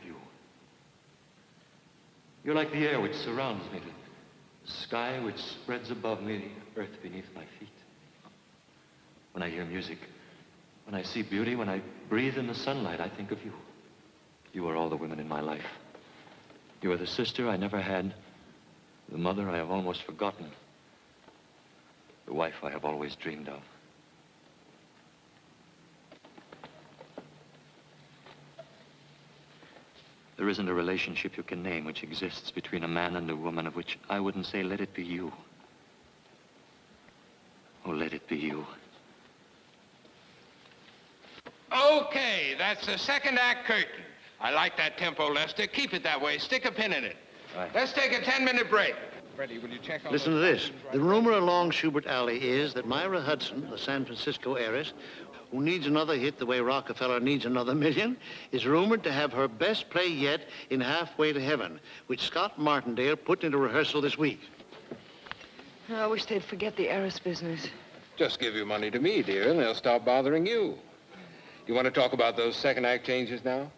of you. You're like the air which surrounds me, the sky which spreads above me, the earth beneath my feet. When I hear music, when I see beauty, when I breathe in the sunlight, I think of you. You are all the women in my life. You are the sister I never had, the mother I have almost forgotten, the wife I have always dreamed of. There isn't a relationship you can name which exists between a man and a woman of which I wouldn't say, let it be you. Oh, let it be you. Okay, that's the second act curtain. I like that tempo, Lester. Keep it that way. Stick a pin in it. Right. Let's take a 10-minute break. Freddie, will you check on... Listen to this. The rumor along Schubert Alley is that Myra Hudson, the San Francisco heiress, who needs another hit the way Rockefeller needs another million, is rumored to have her best play yet in Halfway to Heaven, which Scott Martindale put into rehearsal this week. I wish they'd forget the heiress business. Just give your money to me, dear, and they'll stop bothering you. You want to talk about those second act changes now?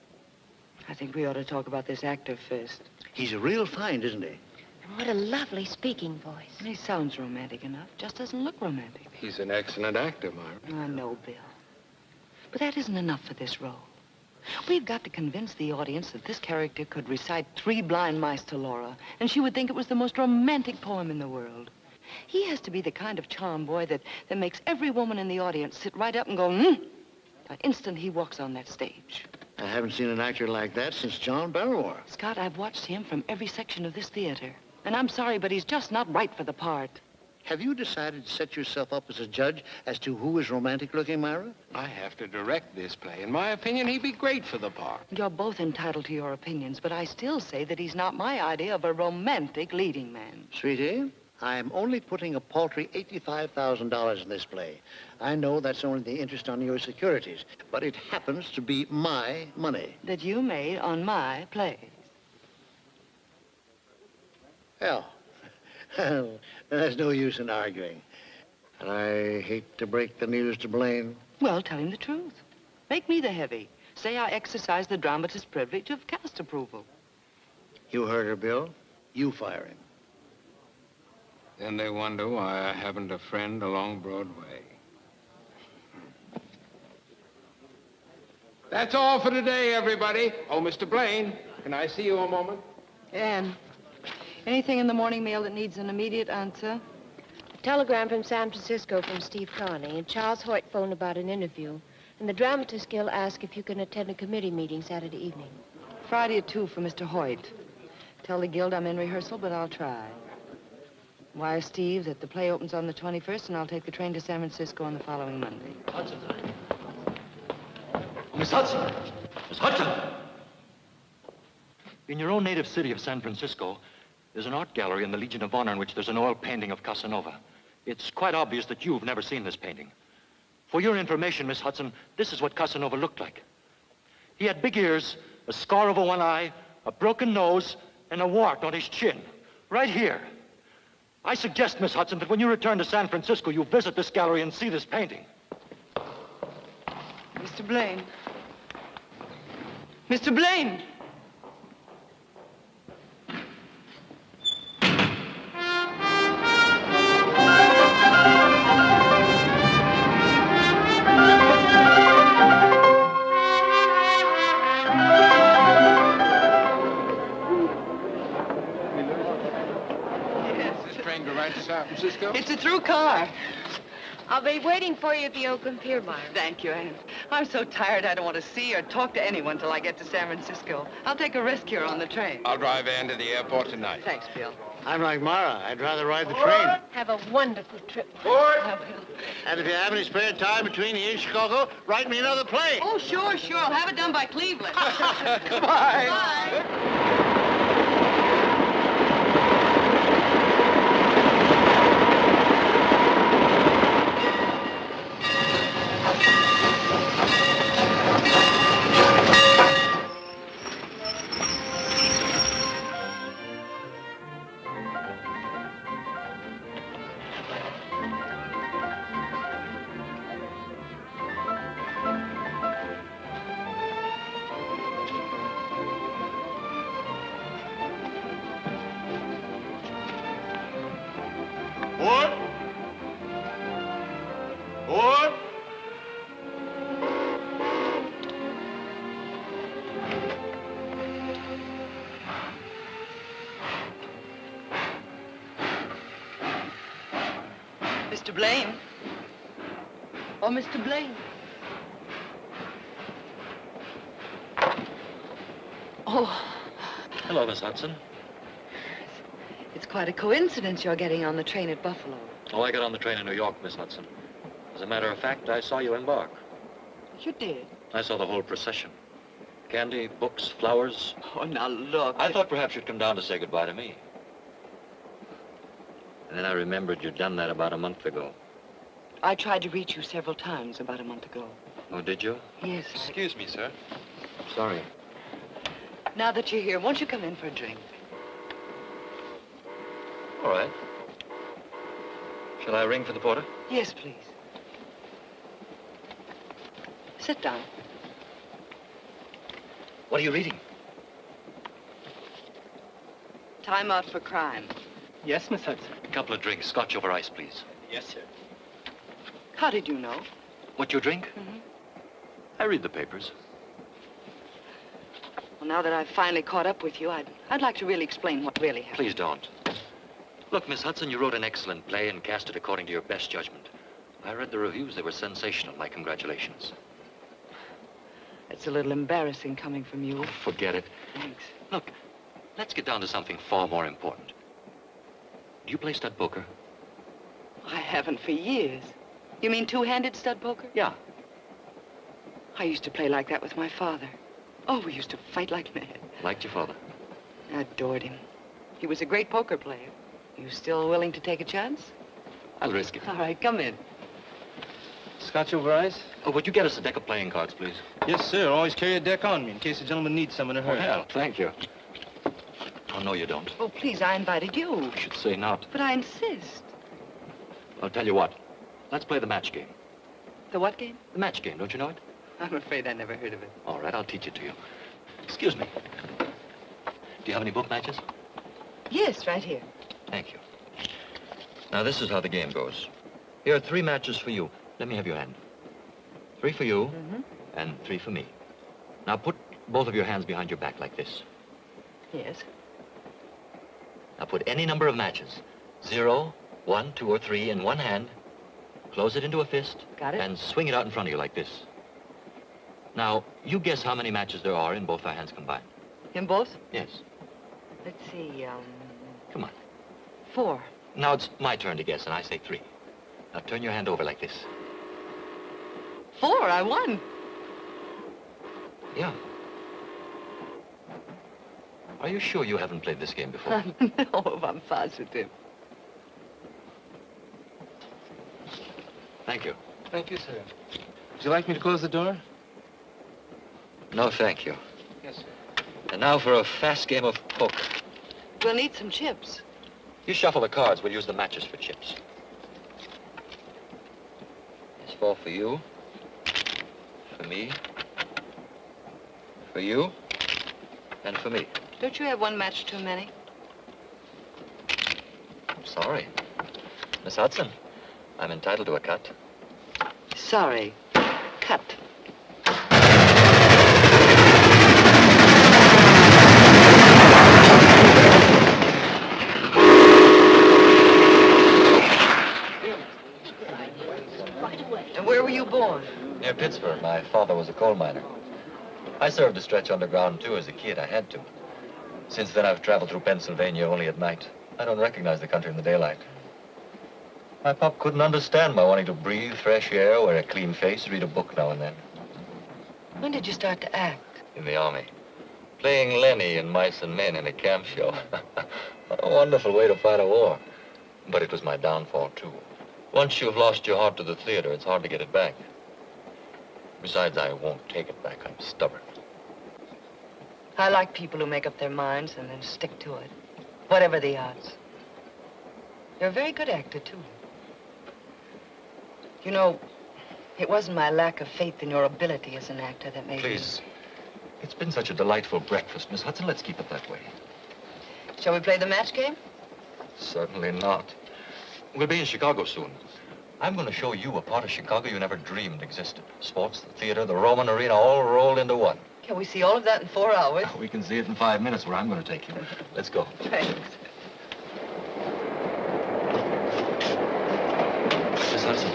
I think we ought to talk about this actor first. He's a real find, isn't he? What a lovely speaking voice. He sounds romantic enough, just doesn't look romantic. He's an excellent actor, Myra. I know, Bill. But that isn't enough for this role. We've got to convince the audience that this character could recite 3 blind mice to Laura, and she would think it was the most romantic poem in the world. He has to be the kind of charm boy that makes every woman in the audience sit right up and go, the instant he walks on that stage. I haven't seen an actor like that since John Barrymore. Scott, I've watched him from every section of this theater. And I'm sorry, but he's just not right for the part. Have you decided to set yourself up as a judge as to who is romantic-looking, Myra? I have to direct this play. In my opinion, he'd be great for the part. You're both entitled to your opinions, but I still say that he's not my idea of a romantic leading man. Sweetie, I am only putting a paltry $85,000 in this play. I know that's only the interest on your securities, but it happens to be my money. That you made on my play. Well, there's no use in arguing. And I hate to break the news to Blaine. Well, tell him the truth. Make me the heavy. Say I exercise the dramatist's privilege of cast approval. You heard her, Bill. You fire him. Then they wonder why I haven't a friend along Broadway. That's all for today, everybody. Oh, Mr. Blaine, can I see you a moment? Anne, anything in the morning mail that needs an immediate answer? A telegram from San Francisco from Steve Carney, and Charles Hoyt phoned about an interview. And the Dramatists Guild asked if you can attend a committee meeting Saturday evening. Friday at 2 for Mr. Hoyt. Tell the Guild I'm in rehearsal, but I'll try. Wire Steve that the play opens on the 21st, and I'll take the train to San Francisco on the following Monday. Hudson. Miss Hudson! Miss Hudson! In your own native city of San Francisco, there's an art gallery in the Legion of Honor in which there's an oil painting of Casanova. It's quite obvious that you've never seen this painting. For your information, Miss Hudson, this is what Casanova looked like. He had big ears, a scar over one eye, a broken nose, and a wart on his chin. Right here. I suggest, Miss Hudson, that when you return to San Francisco, you visit this gallery and see this painting. Mr. Blaine. Mr. Blaine! To San Francisco? It's a through car. I'll be waiting for you at the Oakland Pier, Myra. Thank you, Anne. I'm so tired I don't want to see or talk to anyone till I get to San Francisco. I'll take a rest here on the train. I'll drive Ann to the airport tonight. Thanks, Bill. I'm like Mara. I'd rather ride the train. Have a wonderful trip. I will. And if you have any spare time between here and Chicago, write me another play. Oh, sure. I'll have it done by Cleveland. Bye. Bye. Port! Port! Mr. Blaine. Oh, Mr. Blaine. Oh. Hello, Miss Hudson. It's quite a coincidence you're getting on the train at Buffalo. Oh, I got on the train in New York, Miss Hudson. As a matter of fact, I saw you embark. You did? I saw the whole procession. Candy, books, flowers. Oh, now look. I thought perhaps you'd come down to say goodbye to me. And then I remembered you'd done that about a month ago. I tried to reach you several times about a month ago. Oh, did you? Yes. Excuse me, sir. Sorry. Now that you're here, won't you come in for a drink? All right. Shall I ring for the porter? Yes, please. Sit down. What are you reading? Time Out for Crime. Yes, Miss Hudson. A couple of drinks. Scotch over ice, please. Yes, sir. How did you know? What you drink? Mm-hmm. I read the papers. Well, now that I've finally caught up with you, I'd like to really explain what really happened. Please don't. Look, Miss Hudson, you wrote an excellent play and cast it according to your best judgment. I read the reviews. They were sensational. My congratulations. It's a little embarrassing coming from you. Oh, forget it. Thanks. Look, let's get down to something far more important. Do you play stud poker? I haven't for years. You mean two-handed stud poker? Yeah. I used to play like that with my father. Oh, we used to fight like mad. Liked your father? I adored him. He was a great poker player. You still willing to take a chance? I'll risk it. All right, come in. Scotch over ice? Oh, would you get us a deck of playing cards, please? Yes, sir. Always carry a deck on me in case the gentleman needs some in a hurry. Well, thank you. Oh, no, you don't. Oh, please, I invited you. You should say not. But I insist. I'll tell you what. Let's play the match game. The what game? The match game, don't you know it? I'm afraid I never heard of it. All right, I'll teach it to you. Excuse me. Do you have any book matches? Yes, right here. Thank you. Now, this is how the game goes. Here are 3 matches for you. Let me have your hand. 3 for you, and 3 for me. Now, put both of your hands behind your back like this. Yes. Now, put any number of matches. 0, 1, 2, or 3 in one hand. Close it into a fist. Got it. And swing it out in front of you like this. Now, you guess how many matches there are in both our hands combined. In both? Yes. Let's see, Come on. 4. Now it's my turn to guess, and I say 3. Now turn your hand over like this. 4, I won. Yeah. Are you sure you haven't played this game before? No, I'm positive. Thank you. Thank you, sir. Would you like me to close the door? No, thank you. Yes, sir. And now for a fast game of poker. We'll need some chips. You shuffle the cards. We'll use the matches for chips. It's 4 for you. For me. For you. And for me. Don't you have one match too many? I'm sorry. Miss Hudson, I'm entitled to a cut. Sorry. Cut. And where were you born? Near Pittsburgh. My father was a coal miner. I served a stretch underground, too, as a kid. I had to. Since then, I've traveled through Pennsylvania only at night. I don't recognize the country in the daylight. My pop couldn't understand my wanting to breathe fresh air, wear a clean face, read a book now and then. When did you start to act? In the Army. Playing Lenny in Mice and Men in a camp show. A wonderful way to fight a war. But it was my downfall, too. Once you've lost your heart to the theater, it's hard to get it back. Besides, I won't take it back. I'm stubborn. I like people who make up their minds and then stick to it, whatever the odds. You're a very good actor, too. You know, it wasn't my lack of faith in your ability as an actor that made me... Please. It's been such a delightful breakfast, Miss Hudson. Let's keep it that way. Shall we play the match game? Certainly not. We'll be in Chicago soon. I'm going to show you a part of Chicago you never dreamed existed. Sports, the theater, the Roman arena, all rolled into one. Can we see all of that in 4 hours? We can see it in 5 minutes where I'm going to take you. Let's go. Thanks. Miss Hudson,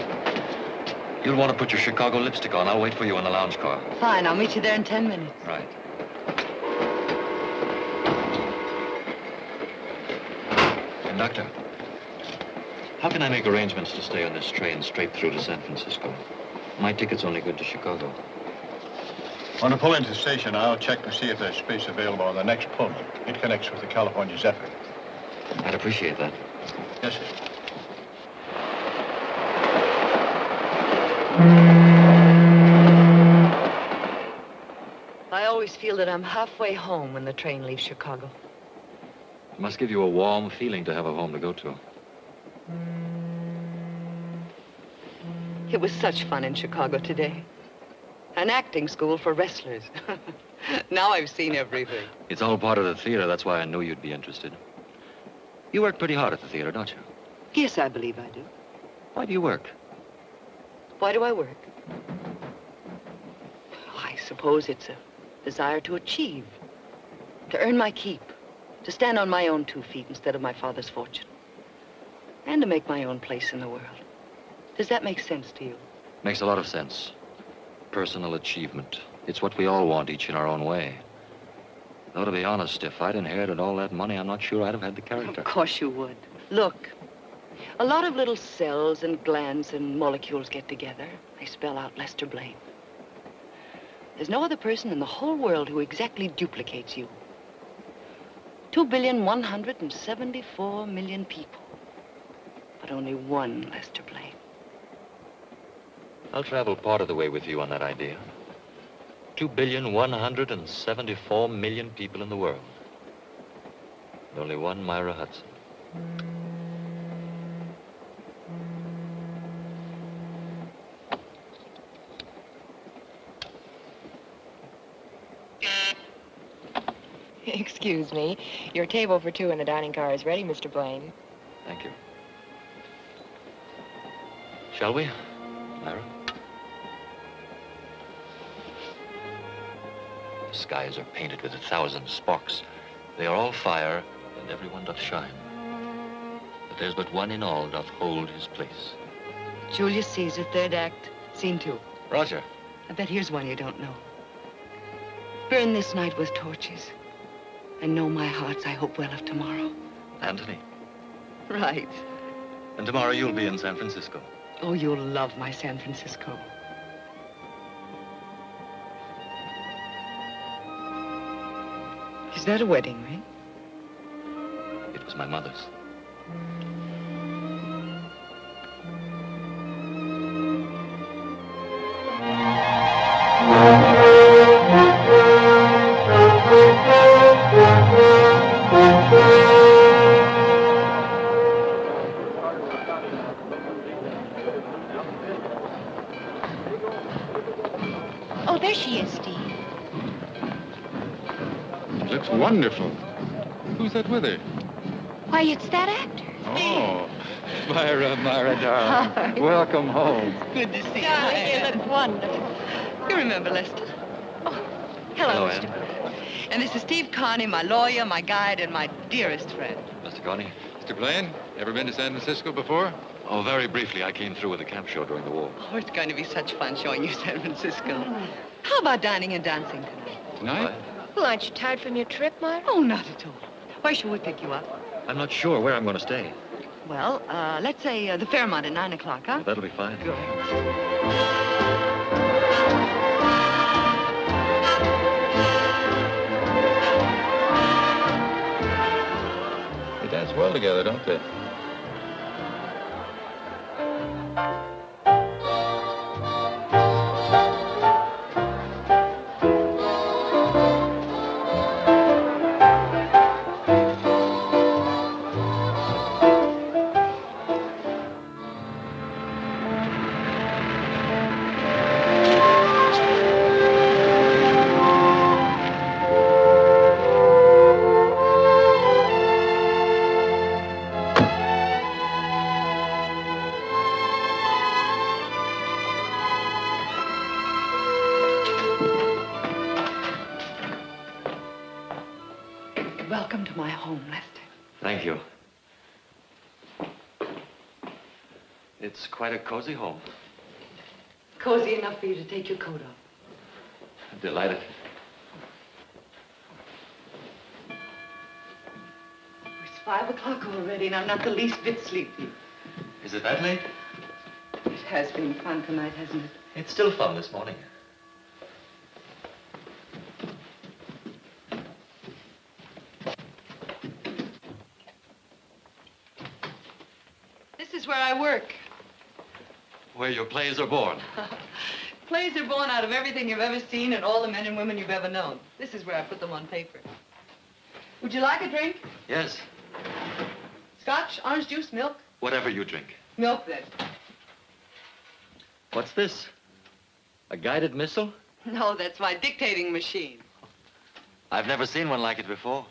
you'll want to put your Chicago lipstick on. I'll wait for you in the lounge car. Fine, I'll meet you there in 10 minutes. Right. Conductor, how can I make arrangements to stay on this train straight through to San Francisco? My ticket's only good to Chicago. When I pull into the station, I'll check to see if there's space available on the next Pullman. It connects with the California Zephyr. I'd appreciate that. Yes, sir. I always feel that I'm halfway home when the train leaves Chicago. It must give you a warm feeling to have a home to go to. It was such fun in Chicago today. An acting school for wrestlers. Now I've seen everything. It's all part of the theater. That's why I knew you'd be interested. You work pretty hard at the theater, don't you? Yes, I believe I do. Why do you work? Why do I work? I suppose it's a desire to achieve, to earn my keep, to stand on my own 2 feet instead of my father's fortune, and to make my own place in the world. Does that make sense to you? Makes a lot of sense. Personal achievement. It's what we all want, each in our own way. Though, to be honest, if I'd inherited all that money, I'm not sure I'd have had the character. Of course you would. Look, a lot of little cells and glands and molecules get together. They spell out Lester Blaine. There's no other person in the whole world who exactly duplicates you. 2,174,000,000 people. But only one Lester Blaine. I'll travel part of the way with you on that idea. 2,174,000,000 people in the world. And only one Myra Hudson. Excuse me. Your table for 2 in the dining car is ready, Mr. Blaine. Thank you. Shall we, Myra? The skies are painted with 1,000 sparks. They are all fire, and everyone doth shine. But there's but one in all doth hold his place. Julius Caesar, 3rd act, scene 2. Roger. I bet here's one you don't know. Burn this night with torches. And know my hearts, I hope well of tomorrow. Anthony. Right. And tomorrow you'll be in San Francisco. Oh, you'll love my San Francisco. Is that a wedding ring? It was my mother's. Oh, there she is, Steve. Looks wonderful. Who's that with her? Why, it's that actor. Oh, Myra, darling. Welcome home. Good to see you. Darling, you look wonderful. You remember Lester? Oh, hello, Hello, Mr. Anne. Blaine. And this is Steve Carney, my lawyer, my guide, and my dearest friend. Mr. Carney? Mr. Blaine, ever been to San Francisco before? Oh, very briefly. I came through with a camp show during the war. Oh, it's going to be such fun showing you San Francisco. How about dining and dancing tonight? Tonight? Well, aren't you tired from your trip, Myra? Oh, not at all. Where shall we pick you up? I'm not sure where I'm going to stay. Well, let's say the Fairmont at 9 o'clock, huh? That'll be fine. Go. They dance well together, don't they? Welcome to my home, Lester. Thank you. It's quite a cozy home. Cozy enough for you to take your coat off. I'm delighted. It's 5 o'clock already, and I'm not the least bit sleepy. Is it that late? It has been fun tonight, hasn't it? It's still fun this morning. This is where I work. Where your plays are born. Plays are born out of everything you've ever seen and all the men and women you've ever known. This is where I put them on paper. Would you like a drink? Yes. Scotch, orange juice, milk? Whatever you drink. Milk, then. What's this? A guided missile? No, that's my dictating machine. I've never seen one like it before.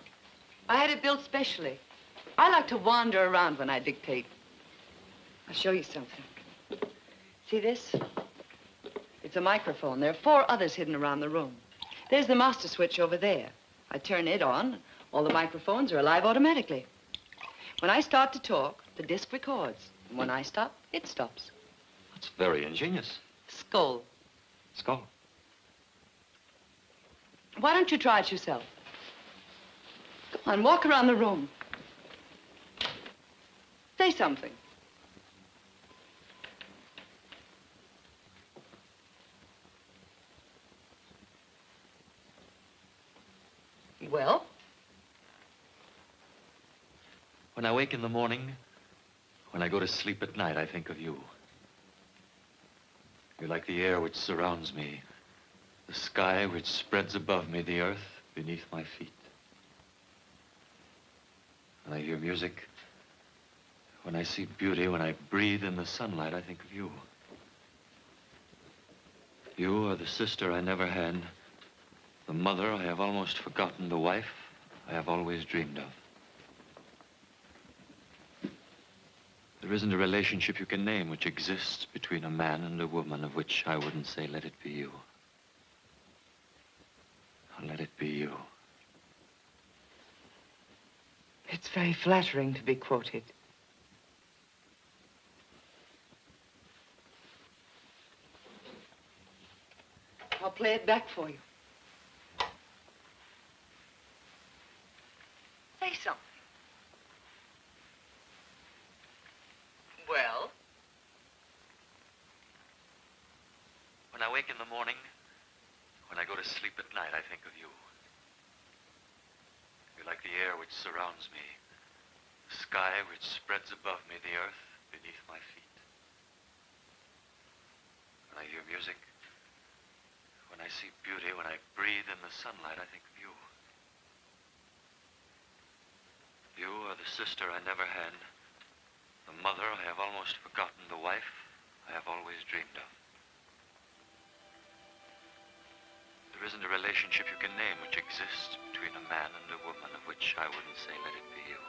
I had it built specially. I like to wander around when I dictate. I'll show you something. See this? It's a microphone. There are 4 others hidden around the room. There's the master switch over there. I turn it on. All the microphones are alive automatically. When I start to talk, the disc records. And when I stop, it stops. That's very ingenious. Skull. Skull. Why don't you try it yourself? Come on, walk around the room. Say something. Well? When I wake in the morning, when I go to sleep at night, I think of you. You're like the air which surrounds me, the sky which spreads above me, the earth beneath my feet. When I hear music, when I see beauty, when I breathe in the sunlight, I think of you. You are the sister I never had, the mother I have almost forgotten, the wife I have always dreamed of. There isn't a relationship you can name which exists between a man and a woman of which I wouldn't say, let it be you. Let it be you. It's very flattering to be quoted. I'll play it back for you. Say something. Well? When I wake in the morning, when I go to sleep at night, I think of you. You're like the air which surrounds me, the sky which spreads above me, the earth beneath my feet. When I hear music, when I see beauty, when I breathe in the sunlight, I think of you. You are the sister I never had, the mother I have almost forgotten, the wife I have always dreamed of. There isn't a relationship you can name which exists between a man and a woman of which I wouldn't say, let it be you.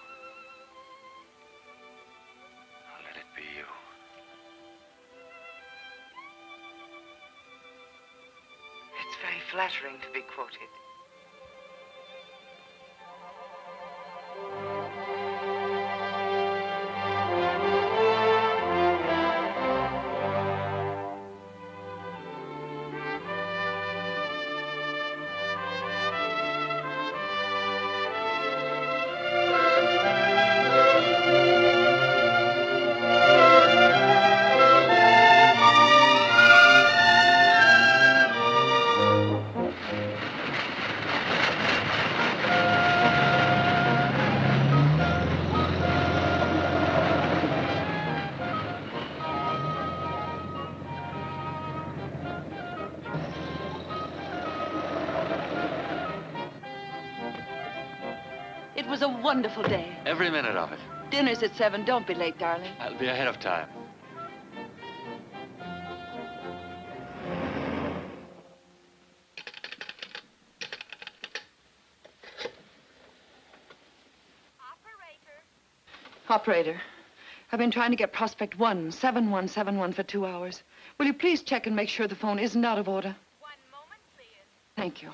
Let it be you. It's very flattering to be quoted. It was a wonderful day. Every minute of it. Dinner's at 7. Don't be late, darling. I'll be ahead of time. Operator, I've been trying to get prospect 17171 for 2 hours. Will you please check and make sure the phone isn't out of order? 1 moment, please. Thank you.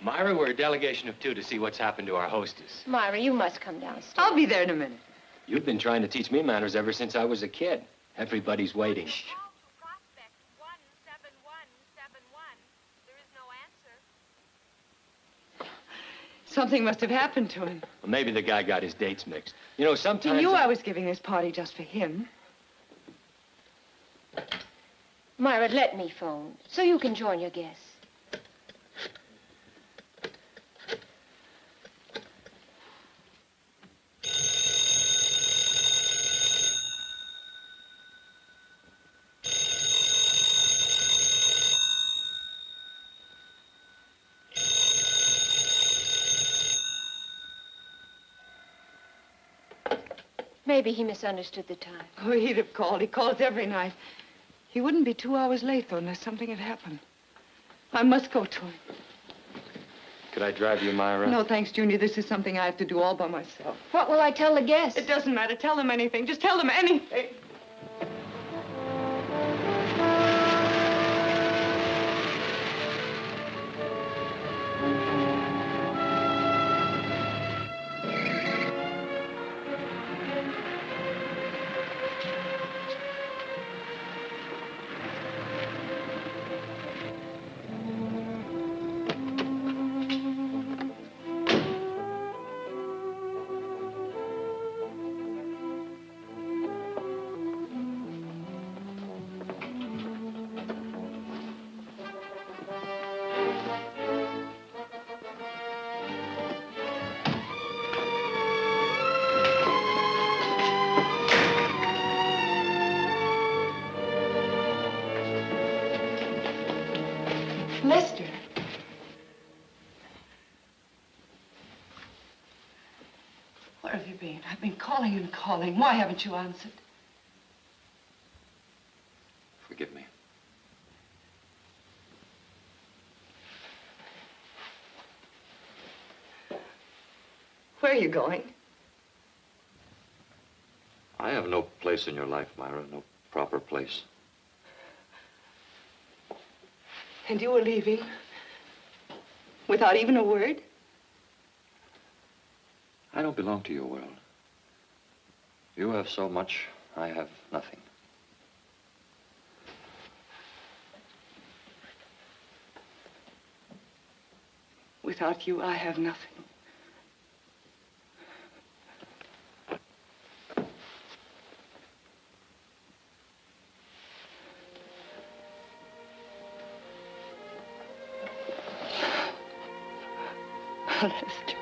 Myra, we're a delegation of 2 to see what's happened to our hostess. Myra, you must come downstairs. I'll be there in a minute. You've been trying to teach me manners ever since I was a kid. Everybody's waiting. Prospect 17171. There is no answer. Something must have happened to him. Well, maybe the guy got his dates mixed. You know, sometimes... He knew I was giving this party just for him. Myra, let me phone so you can join your guests. Maybe he misunderstood the time. Oh, he'd have called. He calls every night. He wouldn't be 2 hours late, though, unless something had happened. I must go to him. Could I drive you, Myra? No, thanks, Junior. This is something I have to do all by myself. What will I tell the guests? It doesn't matter. Tell them anything. Just tell them anything. Lester. Where have you been? I've been calling and calling. Why haven't you answered? Forgive me. Where are you going? I have no place in your life, Myra. No proper place. And you were leaving? Without even a word? I don't belong to your world. You have so much, I have nothing. Without you, I have nothing. Lester.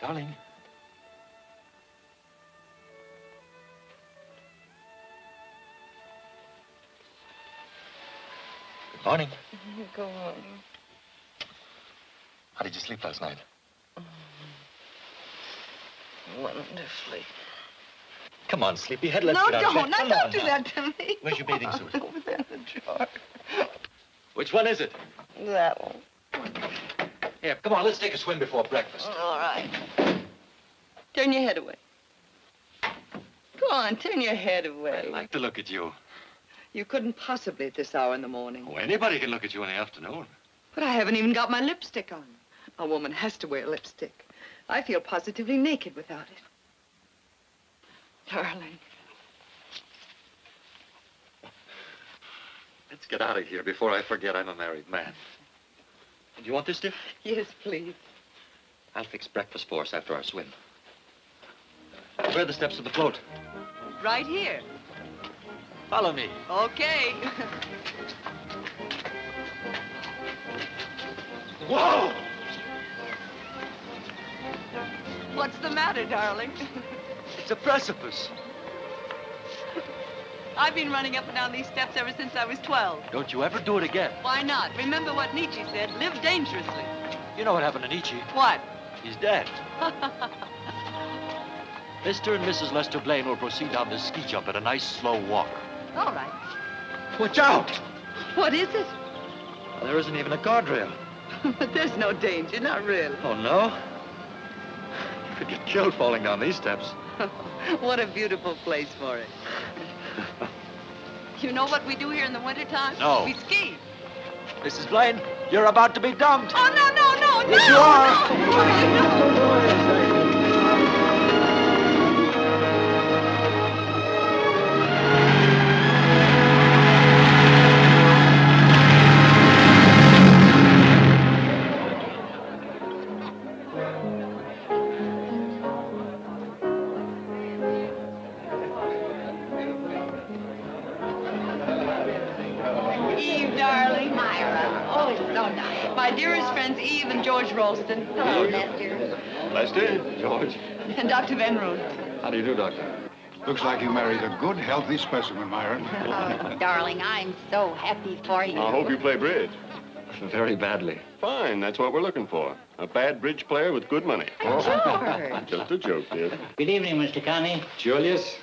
Darling. Good morning. Go on. How did you sleep last night? Wonderfully. Come on, sleepyhead. Let's No, get out of don't. bed. Now, Come don't on do now. that to me. Where's your bathing suit? Over there in the drawer. Which one is it? That one. Here, come on, let's take a swim before breakfast. All right. Turn your head away. Go on, turn your head away. I like to look at you. You couldn't possibly at this hour in the morning. Oh, anybody can look at you in the afternoon. But I haven't even got my lipstick on. A woman has to wear lipstick. I feel positively naked without it. Darling. Let's get out of here before I forget I'm a married man. Do you want this, dear? Yes, please. I'll fix breakfast for us after our swim. Where are the steps to the float? Right here. Follow me. Okay. Whoa! What's the matter, darling? It's a precipice. I've been running up and down these steps ever since I was 12. Don't you ever do it again. Why not? Remember what Nietzsche said, live dangerously. You know what happened to Nietzsche? What? He's dead. Mr. and Mrs. Lester Blaine will proceed down this ski jump at a nice, slow walk. All right. Watch out! What is it? There isn't even a guardrail. But there's no danger, not really. Oh, no? You could get killed falling down these steps. What a beautiful place for it. You know what we do here in the wintertime? No. We ski. Mrs. Blaine, you're about to be dumped. Oh, no, no, no, no! Yes, you are. Eve, darling. Myra. Oh, it's so nice. My dearest friends, Eve and George Ralston. Hello, Lester. Lester? George? And Dr. Van Roon. How do you do, Doctor? Looks like you married a good, healthy specimen, Myra. Oh, darling, I'm so happy for you. I hope you play bridge. Very badly. Fine, that's what we're looking for. A bad bridge player with good money. George. Just a joke, dear. Good evening, Mr. Connie. Julius?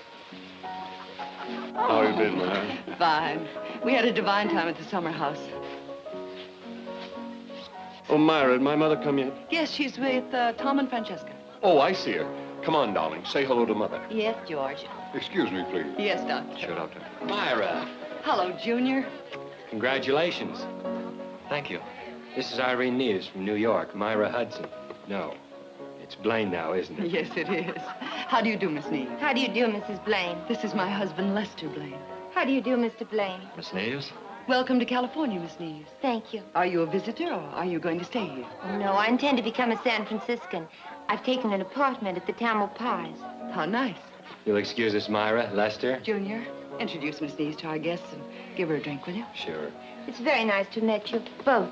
How you been, Myra? Fine. We had a divine time at the summer house. Oh, Myra, did my mother come yet? Yes, she's with Tom and Francesca. Oh, I see her. Come on, darling. Say hello to Mother. Yes, George. Excuse me, please. Yes, Doctor. Sure, Doctor. Myra, Hello, Junior. congratulations. Thank you. This is Irene Neves from New York, Myra Hudson. No, it's Blaine now, isn't it? Yes, it is. How do you do, Miss Neves? How do you do, Mrs. Blaine? This is my husband, Lester Blaine. How do you do, Mr. Blaine? Miss Neves? Welcome to California, Miss Neves. Thank you. Are you a visitor, or are you going to stay here? Oh, no, I intend to become a San Franciscan. I've taken an apartment at the Tamil Pies. How nice. You'll excuse us, Myra, Lester? Junior, introduce Miss Neves to our guests and give her a drink, will you? Sure. It's very nice to have met you, both.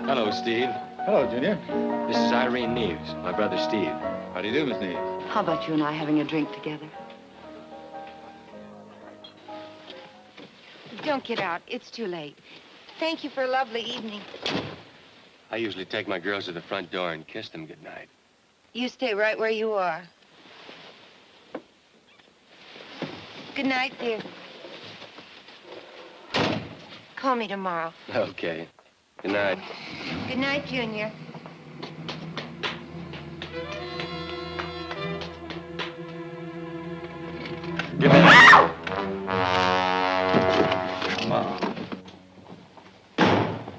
Hello, Steve. Hello, Junior. This is Irene Neves, my brother Steve. How do you do, Miss Neves? How about you and I having a drink together? Don't get out. It's too late. Thank you for a lovely evening. I usually take my girls to the front door and kiss them goodnight. You stay right where you are. Good night, dear. Call me tomorrow. Okay. Good night. Good night, Junior. Give me that. Mom.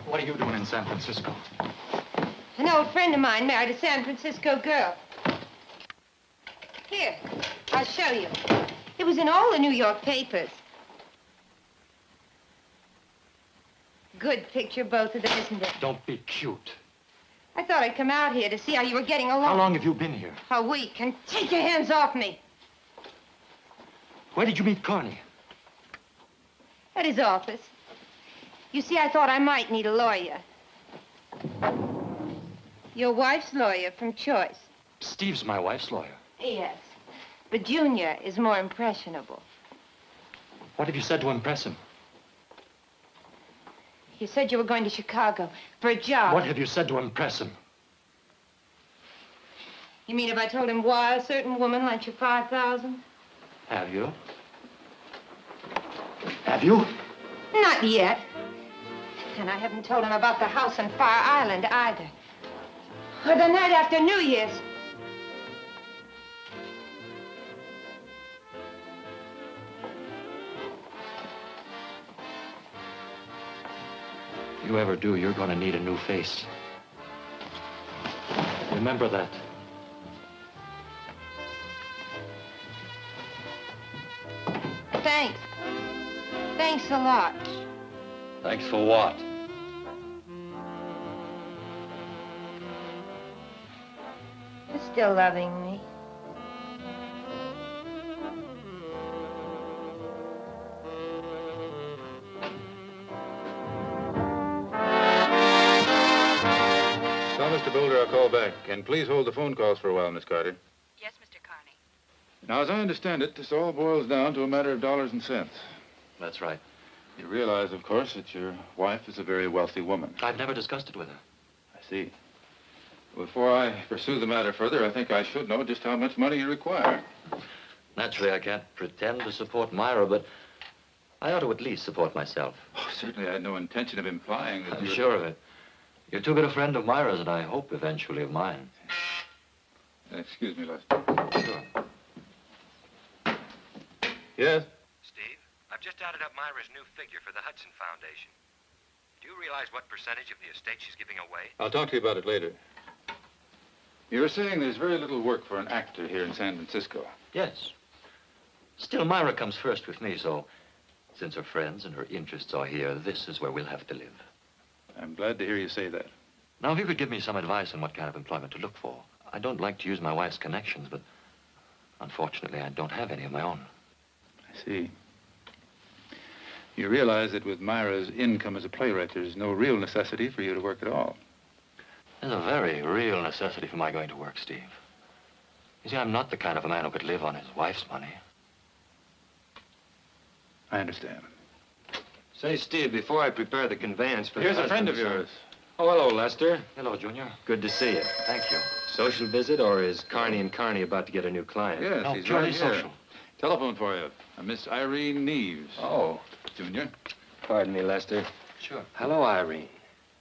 What are you doing in San Francisco? An old friend of mine married a San Francisco girl. Here, I'll show you. It was in all the New York papers. Good picture, both of them, isn't it? Don't be cute. I thought I'd come out here to see how you were getting along. How long have you been here? A week, and take your hands off me. Where did you meet Carney? At his office. You see, I thought I might need a lawyer. Your wife's lawyer from choice. Steve's my wife's lawyer. Yes. But Junior is more impressionable. What have you said to impress him? You said you were going to Chicago for a job. What have you said to impress him? You mean if I told him why a certain woman lent you $5,000? Have you? Have you? Not yet. And I haven't told him about the house on Fire Island either. Or the night after New Year's. If you ever do, you're going to need a new face. Remember that. Thanks. Thanks a lot. Thanks for what? You're still loving me. Tell Mr. Boulder I'll call back. And please hold the phone calls for a while, Miss Carter. Yes, Mr. Carney. Now, as I understand it, this all boils down to a matter of dollars and cents. That's right. You realize, of course, that your wife is a very wealthy woman. I've never discussed it with her. I see. Before I pursue the matter further, I think I should know just how much money you require. Naturally, I can't pretend to support Myra, but I ought to at least support myself. Oh, certainly, I had no intention of implying that I'm you... sure of it. You're too good a friend of Myra's, and I hope eventually of mine. Excuse me, Lester. Sure. Yes? Steve, I've just added up Myra's new figure for the Hudson Foundation. Do you realize what percentage of the estate she's giving away? I'll talk to you about it later. You were saying there's very little work for an actor here in San Francisco. Yes. Still, Myra comes first with me, so since her friends and her interests are here, this is where we'll have to live. I'm glad to hear you say that. Now, if you could give me some advice on what kind of employment to look for. I don't like to use my wife's connections, but unfortunately, I don't have any of my own. I see. You realize that with Myra's income as a playwright, there's no real necessity for you to work at all. There's a very real necessity for my going to work, Steve. You see, I'm not the kind of a man who could live on his wife's money. I understand. Say, Steve, before I prepare the conveyance for Here's the a friend of husband's yours. son- Oh, hello, Lester. Hello, Junior. Good to see you. Thank you. Social visit, or is Carney and Carney about to get a new client? Yes, No, he's purely right here. social. Telephone for you. Miss Irene Neves. Oh, Junior. pardon me, Lester. Sure. Hello, Irene.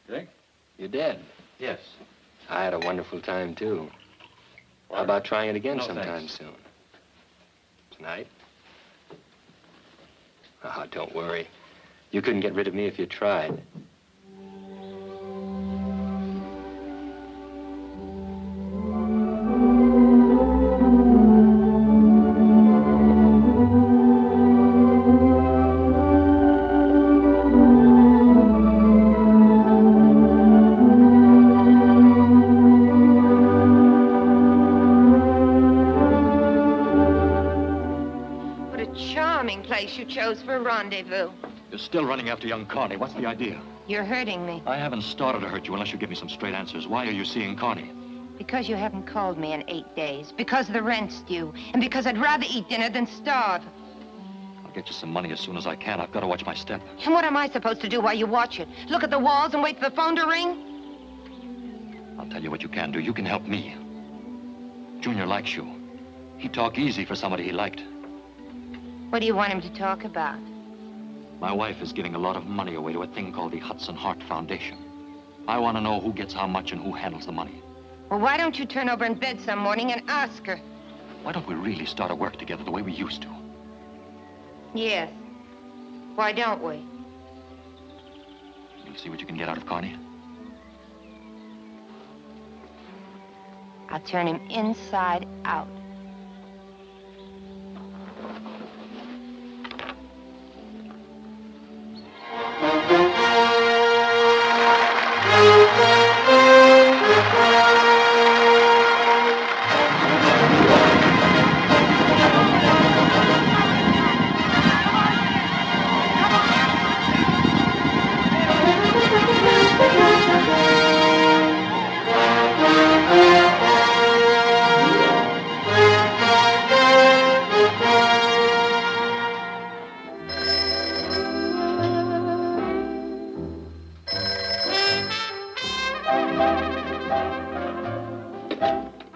Dick? You dead? Yes. I had a wonderful time, too. How Wonderful. about trying it again No, sometime thanks. soon? Tonight? Oh, don't worry. You couldn't get rid of me if you tried. What a charming place you chose for a rendezvous. You're still running after young Carney. What's the idea? You're hurting me. I haven't started to hurt you unless you give me some straight answers. Why are you seeing Carney? Because you haven't called me in 8 days. Because the rent's due. And because I'd rather eat dinner than starve. I'll get you some money as soon as I can. I've got to watch my step. And what am I supposed to do while you watch it? Look at the walls and wait for the phone to ring? I'll tell you what you can do. You can help me. Junior likes you. He'd talk easy for somebody he liked. What do you want him to talk about? My wife is giving a lot of money away to a thing called the Hudson Heart Foundation. I want to know who gets how much and who handles the money. Well, why don't you turn over in bed some morning and ask her? Why don't we really start to work together the way we used to? Yes. Why don't we? You'll see what you can get out of Carney. I'll turn him inside out.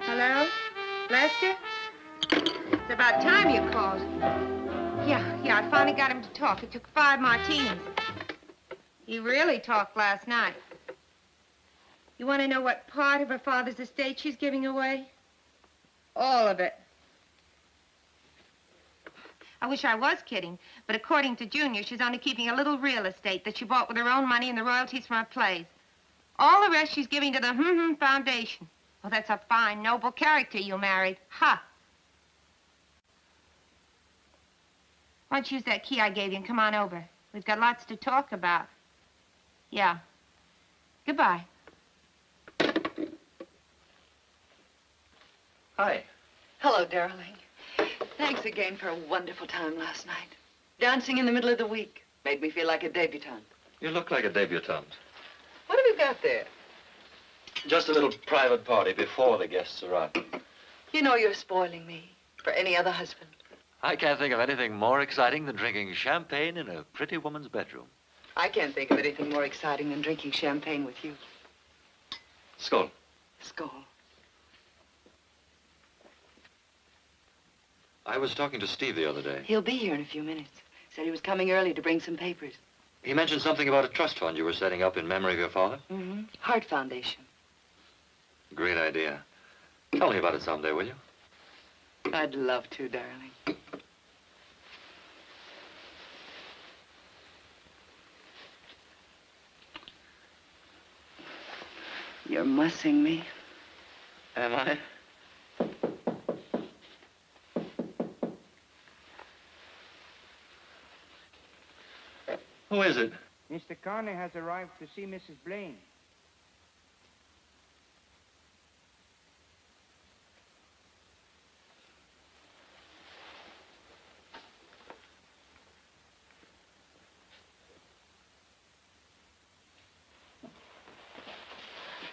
Hello? Lester? It's about time you called. Yeah, I finally got him to talk. It took 5 martinis. He really talked last night. You want to know what part of her father's estate she's giving away? All of it. I wish I was kidding, but according to Junior, she's only keeping a little real estate that she bought with her own money and the royalties from her plays. All the rest she's giving to the Foundation. Well, that's a fine, noble character you married. Ha! Why don't you use that key I gave you and come on over? We've got lots to talk about. Yeah. Goodbye. Hi. Hello, darling. Thanks again for a wonderful time last night. Dancing in the middle of the week made me feel like a debutante. You look like a debutante. What have you got there? Just a little private party before the guests arrive. You know you're spoiling me for any other husband. I can't think of anything more exciting than drinking champagne in a pretty woman's bedroom. I can't think of anything more exciting than drinking champagne with you. Skål. Skål. I was talking to Steve the other day. He'll be here in a few minutes. Said he was coming early to bring some papers. He mentioned something about a trust fund you were setting up in memory of your father. Mm-hmm. Heart Foundation. Great idea. Tell me about it someday, will you? I'd love to, darling. You're mussing me. Am I? Who is it? Mr. Connor has arrived to see Mrs. Blaine.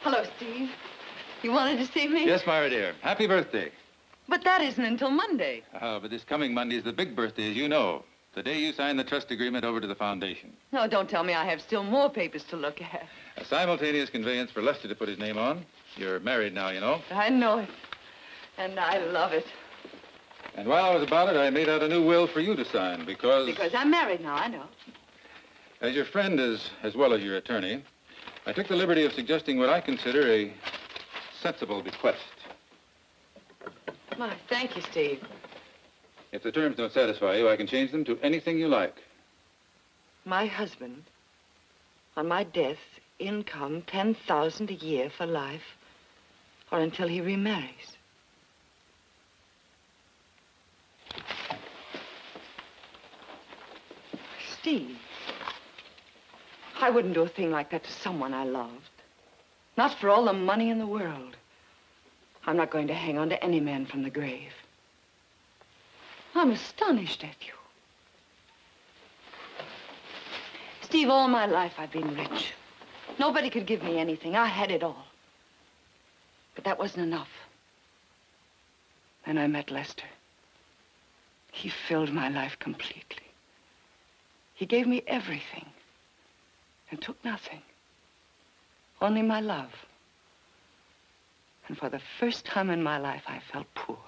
Hello, Steve. You wanted to see me? Yes, Myra, dear. Happy birthday. But that isn't until Monday. But this coming Monday is the big birthday, as you know. The day you sign the trust agreement over to the foundation. No, don't tell me I have still more papers to look at. A simultaneous conveyance for Lester to put his name on. You're married now, you know. I know it. And I love it. And while I was about it, I made out a new will for you to sign because... Because I'm married now, I know. As your friend as well as your attorney, I took the liberty of suggesting what I consider a sensible bequest. My, thank you, Steve. If the terms don't satisfy you, I can change them to anything you like. My husband, on my death, income $10,000 a year for life, or until he remarries. Steve, I wouldn't do a thing like that to someone I loved. Not for all the money in the world. I'm not going to hang on to any man from the grave. I'm astonished at you. Steve, all my life I've been rich. Nobody could give me anything. I had it all. But that wasn't enough. Then I met Lester. He filled my life completely. He gave me everything and took nothing. Only my love. And for the first time in my life, I felt poor.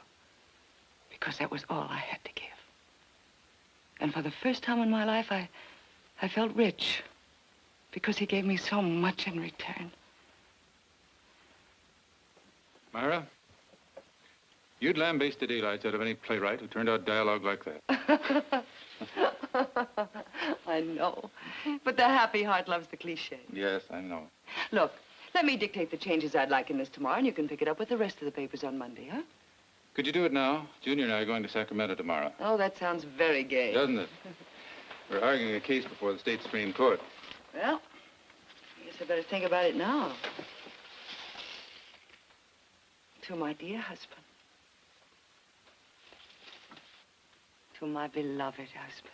Because that was all I had to give. And for the first time in my life, I felt rich. Because he gave me so much in return. Myra, you'd lambaste the daylights out of any playwright who turned out dialogue like that. I know. But the happy heart loves the cliche. Yes, I know. Look, let me dictate the changes I'd like in this tomorrow, and you can pick it up with the rest of the papers on Monday, huh? Could you do it now? Junior and I are going to Sacramento tomorrow. Oh, that sounds very gay. Doesn't it? We're arguing a case before the state Supreme Court. Well, I guess I better think about it now. To my dear husband. To my beloved husband.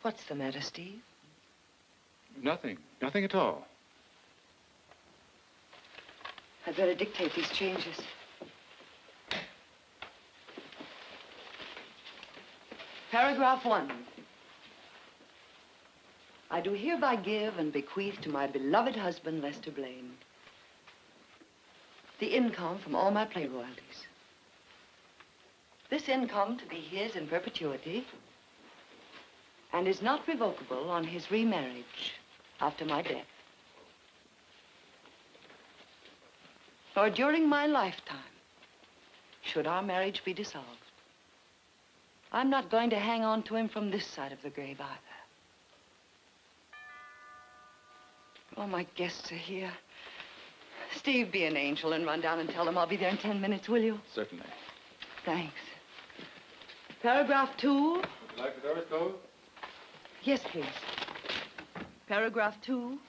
What's the matter, Steve? Nothing. Nothing at all. I'd better dictate these changes. Paragraph 1. I do hereby give and bequeath to my beloved husband, Lester Blaine, the income from all my play royalties. This income to be his in perpetuity and is not revocable on his remarriage after my death. Or during my lifetime, should our marriage be dissolved. I'm not going to hang on to him from this side of the grave either. Oh, my guests are here. Steve, be an angel and run down and tell them I'll be there in 10 minutes, will you? Certainly. Thanks. Paragraph 2. Would you like the doors closed? Yes, please. Paragraph 2.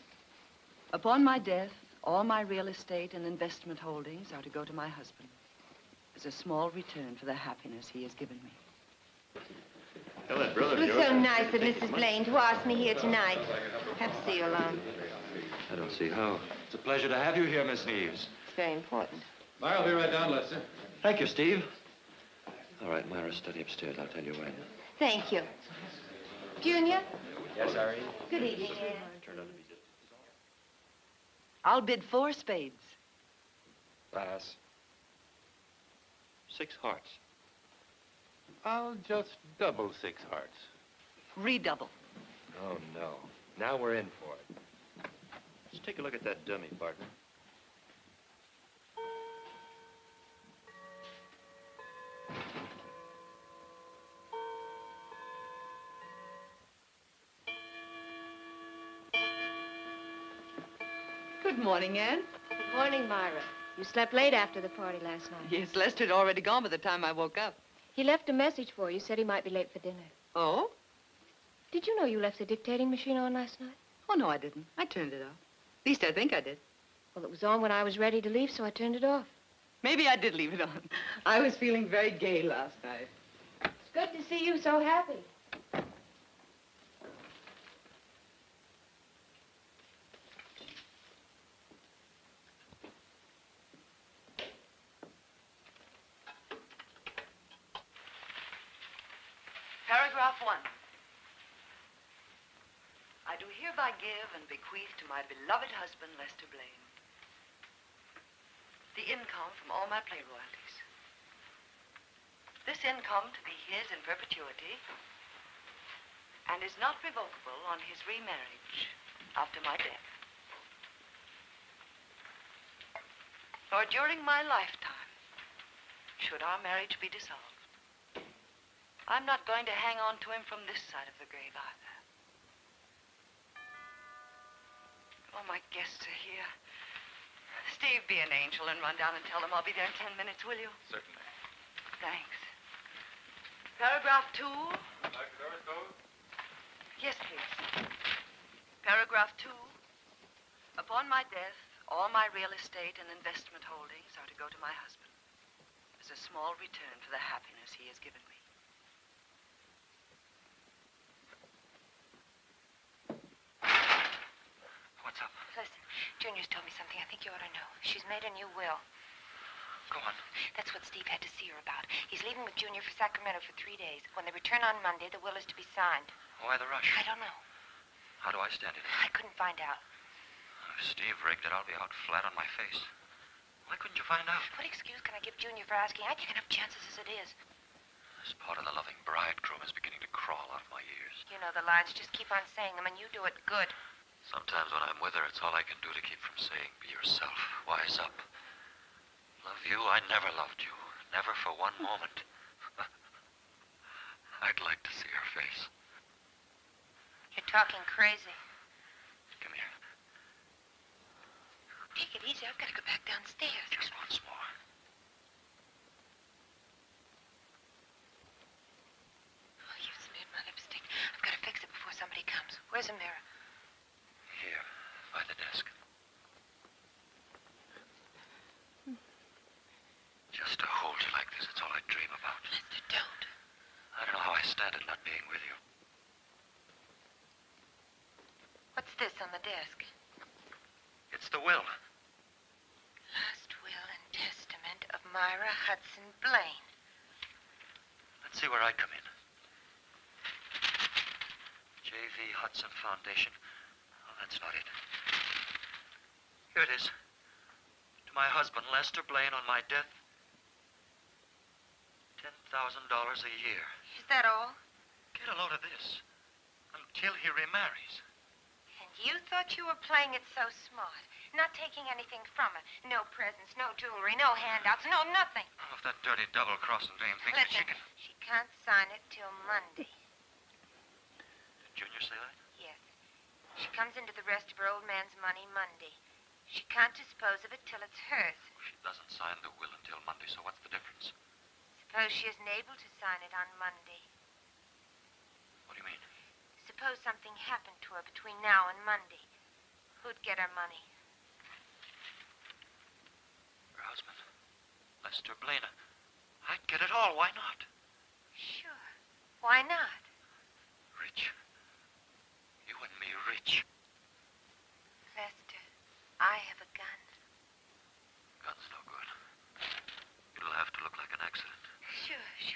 Upon my death, all my real estate and investment holdings are to go to my husband as a small return for the happiness he has given me. Hello, brother. It was so nice of Mrs. Blaine to ask me here tonight. Have to see you alone. I don't see how. It's a pleasure to have you here, Miss Neves. It's very important. I'll be right down, Lester. Thank you, Steve. All right, Myra, study upstairs. I'll tell you when. Thank you. Junior? Yes, Irene? Good evening. I'll bid 4 spades. Pass. 6 hearts. I'll just double 6 hearts. Redouble. Oh, no. Now we're in for it. Let's take a look at that dummy, partner. Good morning, Anne. Good morning, Myra. You slept late after the party last night. Yes, Lester had already gone by the time I woke up. He left a message for you, said he might be late for dinner. Oh? Did you know you left the dictating machine on last night? Oh, no, I didn't. I turned it off. At least I think I did. Well, it was on when I was ready to leave, so I turned it off. Maybe I did leave it on. I was feeling very gay last night. It's good to see you so happy. Paragraph 1. I do hereby give and bequeath to my beloved husband, Lester Blaine, the income from all my play royalties. This income to be his in perpetuity and is not revocable on his remarriage after my death. Or during my lifetime, should our marriage be dissolved. I'm not going to hang on to him from this side of the grave either. Oh, my guests are here. Steve, be an angel and run down and tell them I'll be there in 10 minutes, will you? Certainly. Thanks. Paragraph 2. Like the doors closed? Yes, please. Paragraph 2. Upon my death, all my real estate and investment holdings are to go to my husband as a small return for the happiness he has given me. What's up? Listen, Junior's told me something I think you ought to know. She's made a new will. Go on. That's what Steve had to see her about. He's leaving with Junior for Sacramento for 3 days. When they return on Monday, the will is to be signed. Why the rush? I don't know. How do I stand it? I couldn't find out. If Steve rigged it, I'll be out flat on my face. Why couldn't you find out? What excuse can I give Junior for asking? I take enough chances as it is. This part of the loving bridegroom is beginning to crawl out of my ears. You know the lines. Just keep on saying them, and you do it good. Sometimes when I'm with her, it's all I can do to keep from saying, be yourself, wise up. Love you, I never loved you. Never for one moment. I'd like to see her face. You're talking crazy. Come here. Take it easy. I've got to go back downstairs. Just once more. Oh, you smeared my lipstick. I've got to fix it before somebody comes. Where's a mirror? Here, by the desk. Just to hold you like this, it's all I dream about. Lester, don't. I don't know how I stand it not being with you. What's this on the desk? It's the will. Last will and testament of Myra Hudson Blaine. Let's see where I come in. J.V. Hudson Foundation. Oh, that's not it. Here it is. To my husband, Lester Blaine, on my death, $10,000 a year. Is that all? Get a load of this. Until he remarries. And you thought you were playing it so smart. Not taking anything from her. No presents, no jewelry, no handouts, no nothing. Oh, if that dirty double-crossing dame thinks that she Listen, can... she can't sign it till Monday. Did Junior say that? Yes. She comes into the rest of her old man's money Monday. She can't dispose of it till it's hers. She doesn't sign the will until Monday, so what's the difference? Suppose she isn't able to sign it on Monday. What do you mean? Suppose something happened to her between now and Monday. Who'd get her money? Her husband, Lester Blaine. I'd get it all. Why not? Sure. Why not? Rich. You and me rich. Lester, I have a gun. Gun's no good.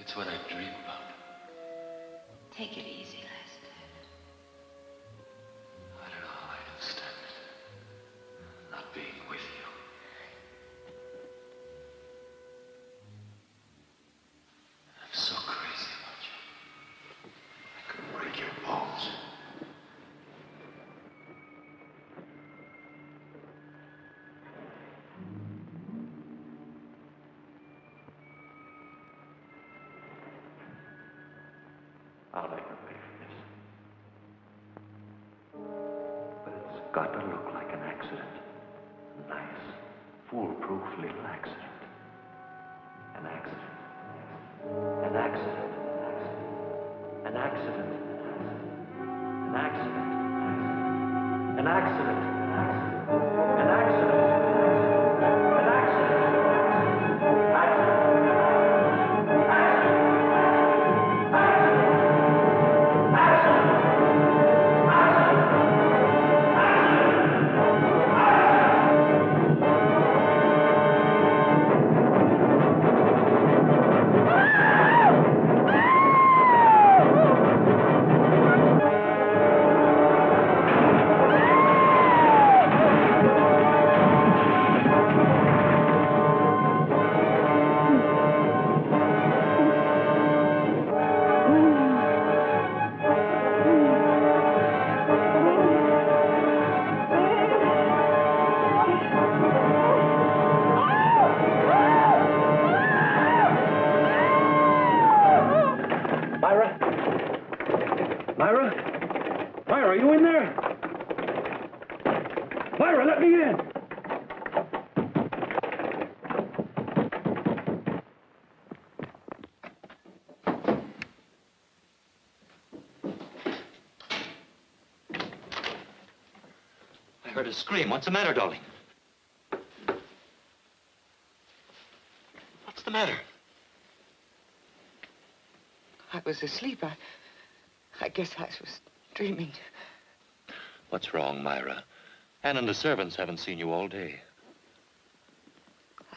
It's what I dream about. Take it easy, Lester. I don't know how I can stand it. Not being with you. I'm so crazy about you. I could break your bones. I'll make her pay for this. But it's got to look like an accident. Nice, foolproof little accident. An accident. An accident. An accident. An accident. An accident. An accident. An accident. I heard a scream. What's the matter, darling? What's the matter? I was asleep. I guess I was dreaming. What's wrong, Myra? Anne and the servants haven't seen you all day.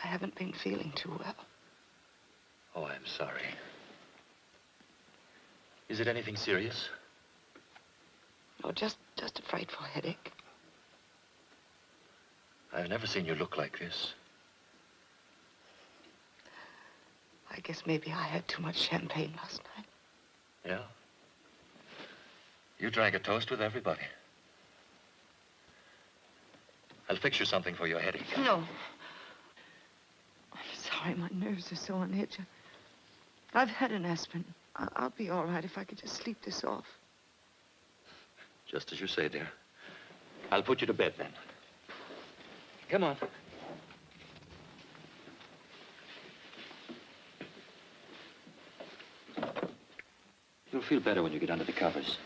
I haven't been feeling too well. Oh, I'm sorry. Is it anything serious? No, just a frightful headache. I've never seen you look like this. I guess maybe I had too much champagne last night. Yeah? You drank a toast with everybody. I'll fix you something for your headache. No. I'm sorry, my nerves are so on edge. I've had an aspirin. I'll be all right if I could just sleep this off. Just as you say, dear. I'll put you to bed, then. Come on. You'll feel better when you get under the covers.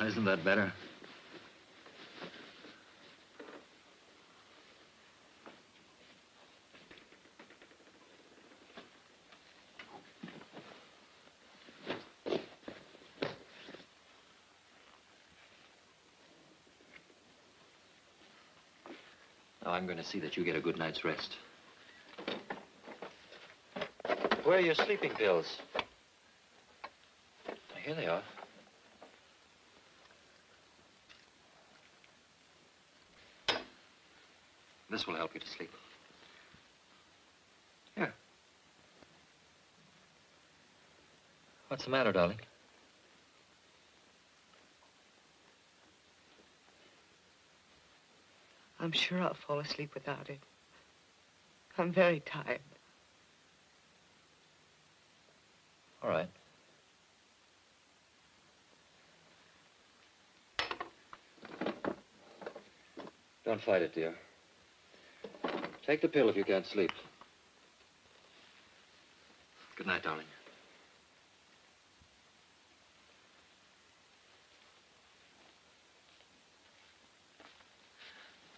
Isn't that better? Now, I'm going to see that you get a good night's rest. Where are your sleeping pills? Here they are. This will help you to sleep. Here. What's the matter, darling? I'm sure I'll fall asleep without it. I'm very tired. All right. Don't fight it, dear. Take the pill if you can't sleep. Good night, darling.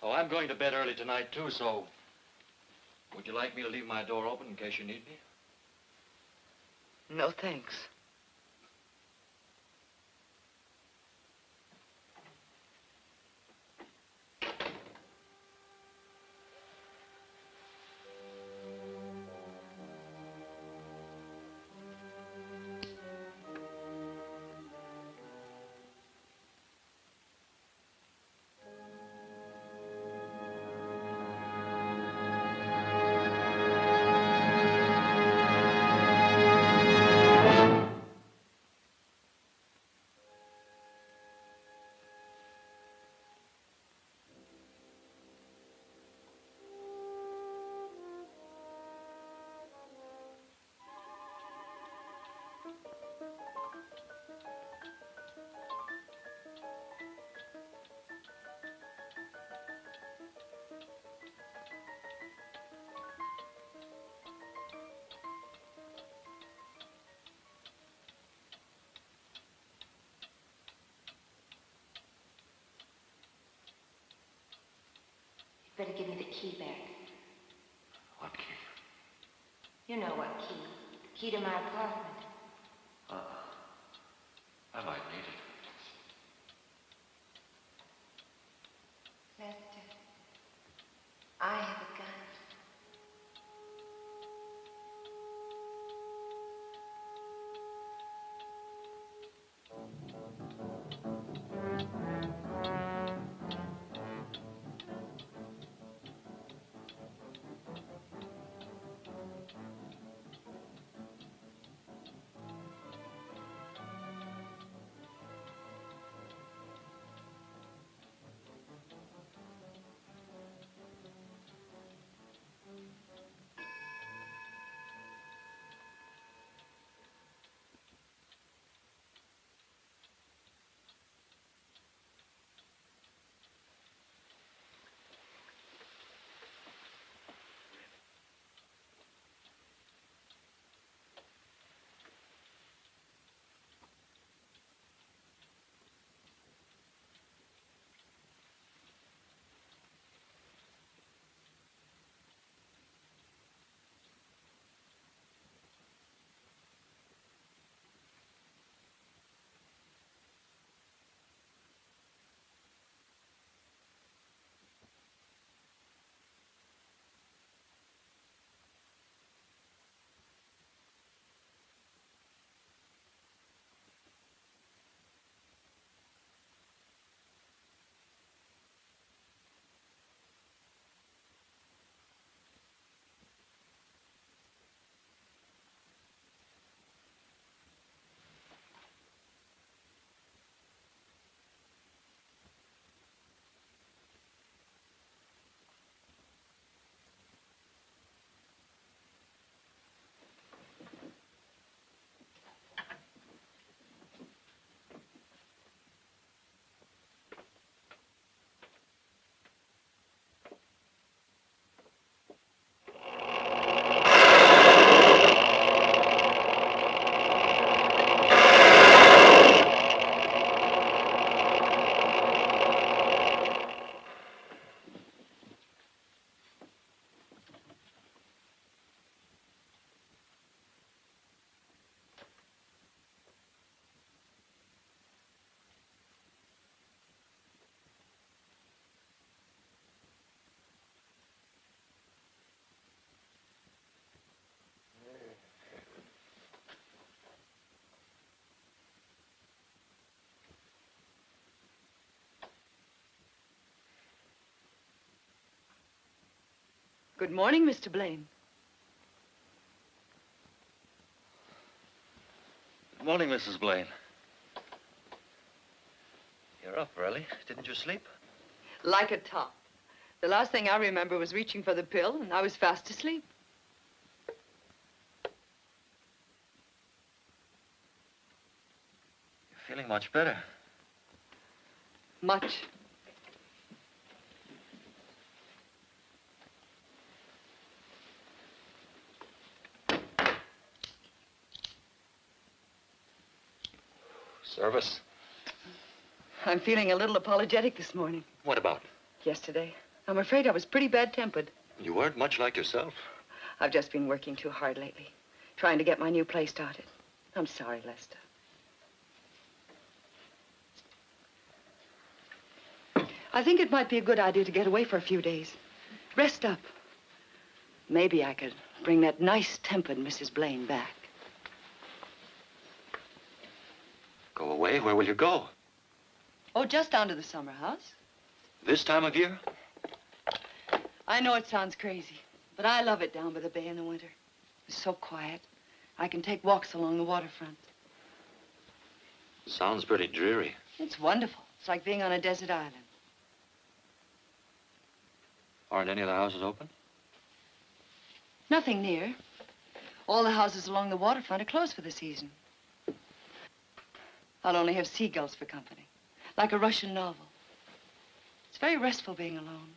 Oh, I'm going to bed early tonight, too, so... Would you like me to leave my door open in case you need me? No, thanks. Better give me the key back. What key? You know what key. The key to my apartment. I might need it. Lester, I have a gun. Good morning, Mr. Blaine. Good morning, Mrs. Blaine. You're up early. Didn't you sleep? Like a top. The last thing I remember was reaching for the pill, and I was fast asleep. You're feeling much better. Much. Service. I'm feeling a little apologetic this morning. What about? Yesterday. I'm afraid I was pretty bad-tempered. You weren't much like yourself. I've just been working too hard lately, trying to get my new play started. I'm sorry, Lester. I think it might be a good idea to get away for a few days. Rest up. Maybe I could bring that nice-tempered Mrs. Blaine back. Go away? Where will you go? Oh, just down to the summer house. This time of year? I know it sounds crazy, but I love it down by the bay in the winter. It's so quiet. I can take walks along the waterfront. Sounds pretty dreary. It's wonderful. It's like being on a desert island. Aren't any of the houses open? Nothing near. All the houses along the waterfront are closed for the season. I'll only have seagulls for company, like a Russian novel. It's very restful being alone,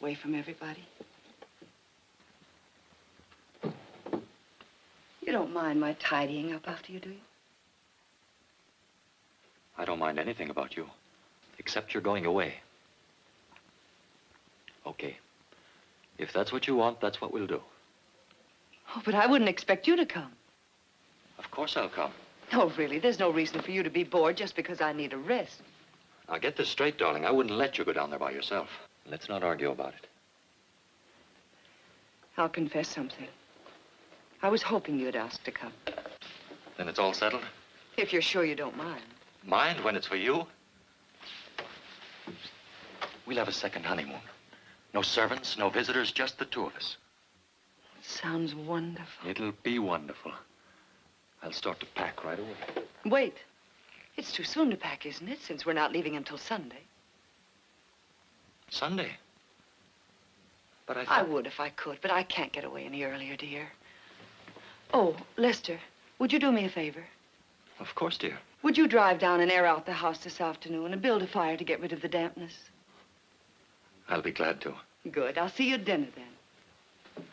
away from everybody. You don't mind my tidying up after you, do you? I don't mind anything about you, except you're going away. Okay. If that's what you want, that's what we'll do. Oh, but I wouldn't expect you to come. Of course I'll come. No, really, there's no reason for you to be bored just because I need a rest. Now, get this straight, darling. I wouldn't let you go down there by yourself. Let's not argue about it. I'll confess something. I was hoping you'd ask to come. Then it's all settled? If you're sure you don't mind. Mind when it's for you? We'll have a second honeymoon. No servants, no visitors, just the two of us. Sounds wonderful. It'll be wonderful. I'll start to pack right away. Wait. It's too soon to pack, isn't it, since we're not leaving until Sunday? Sunday? But I thought... I would if I could, but I can't get away any earlier, dear. Oh, Lester, would you do me a favor? Of course, dear. Would you drive down and air out the house this afternoon and build a fire to get rid of the dampness? I'll be glad to. Good. I'll see you at dinner then.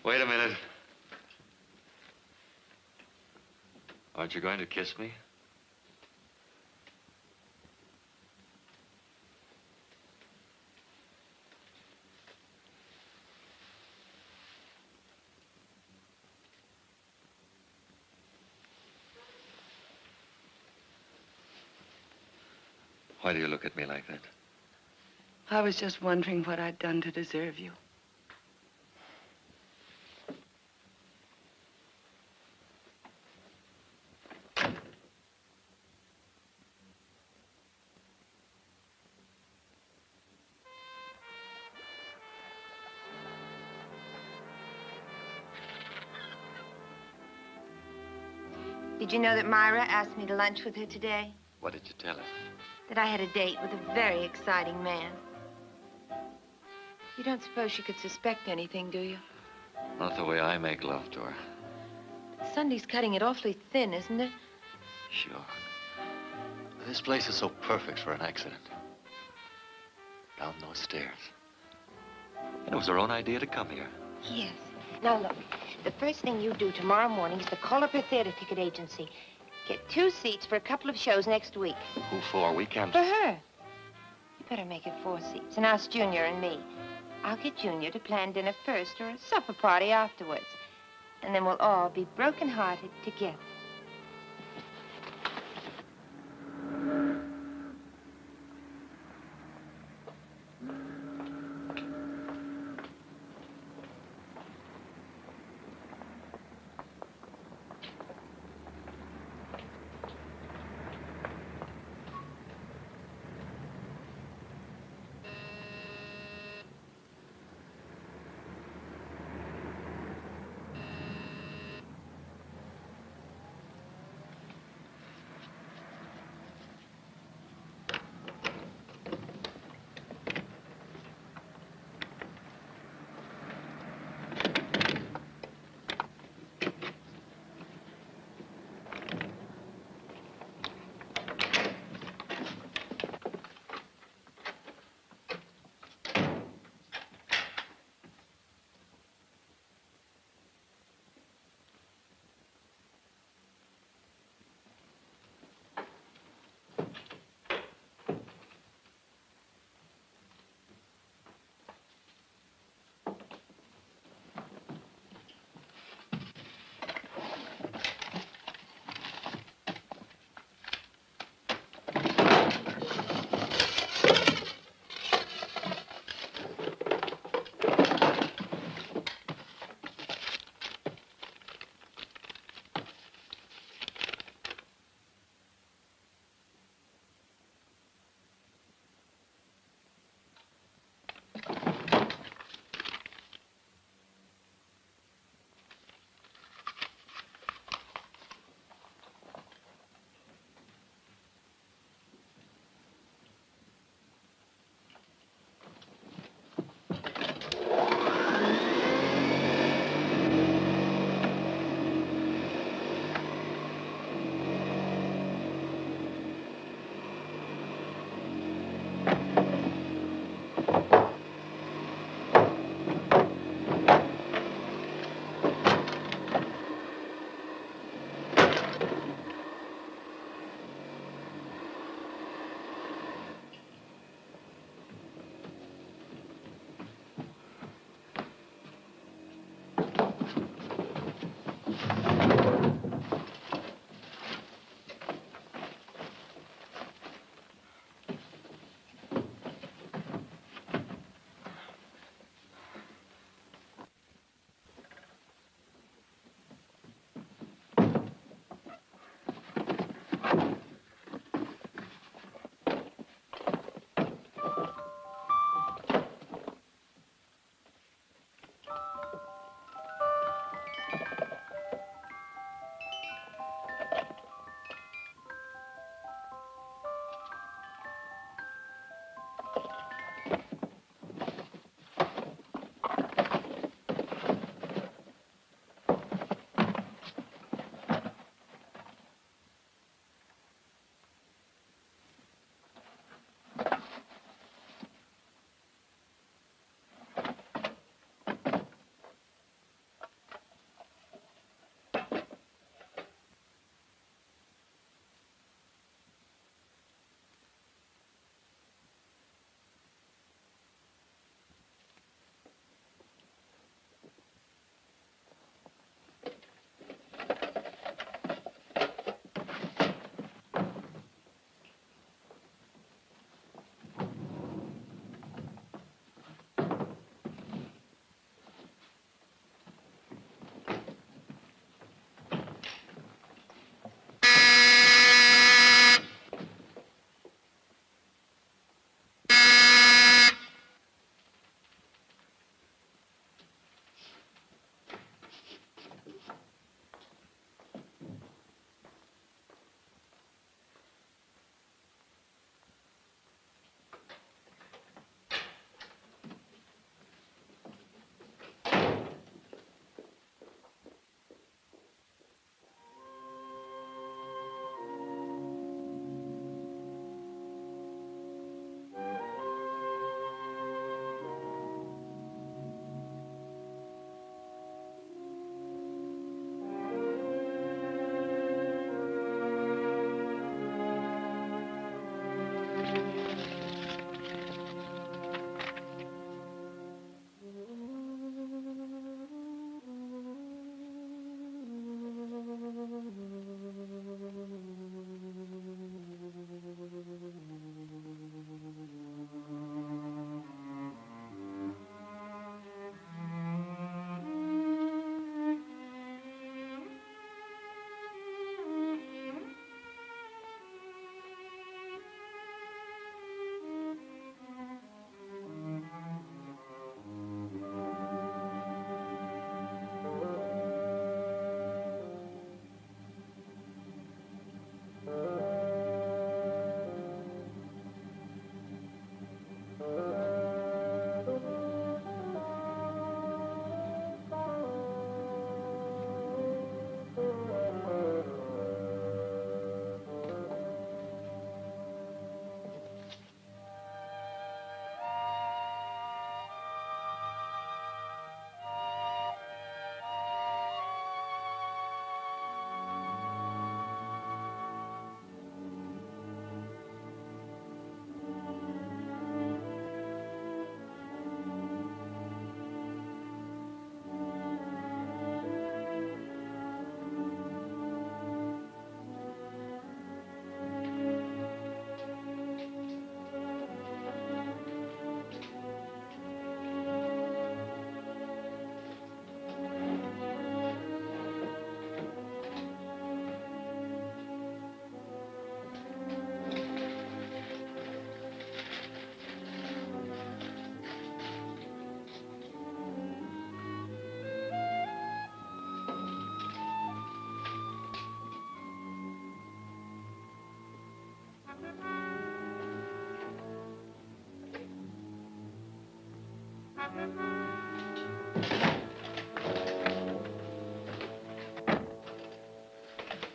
Wait a minute. Aren't you going to kiss me? Why do you look at me like that? I was just wondering what I'd done to deserve you. Did you know that Myra asked me to lunch with her today? What did you tell her? That I had a date with a very exciting man. You don't suppose she could suspect anything, do you? Not the way I make love to her. Sunday's cutting it awfully thin, isn't it? Sure. This place is so perfect for an accident. Down those stairs. And it was her own idea to come here. Yes. Now, look, the first thing you do tomorrow morning is to call up her theater ticket agency. Get 2 seats for a couple of shows next week. Who for? We can't... For her. You better make it 4 seats and ask Junior and me. I'll get Junior to plan dinner first or a supper party afterwards. And then we'll all be broken-hearted together.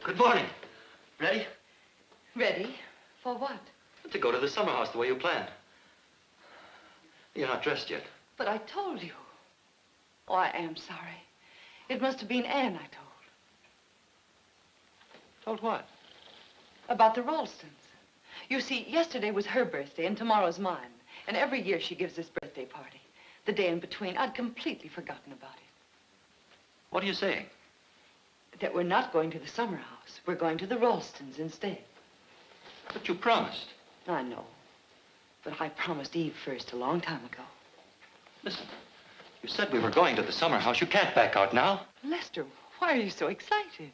Good morning. Ready? Ready? For what? To go to the summer house the way you planned. You're not dressed yet. But I told you. Oh, I am sorry. It must have been Anne I told. Told what? About the Ralstons. You see, yesterday was her birthday and tomorrow's mine. And every year she gives this birthday party. The day in between, I'd completely forgotten about it. What are you saying? That we're not going to the summer house. We're going to the Ralstons instead. But you promised. I know. But I promised Eve first a long time ago. Listen, you said we were going to the summer house. You can't back out now. Lester, why are you so excited?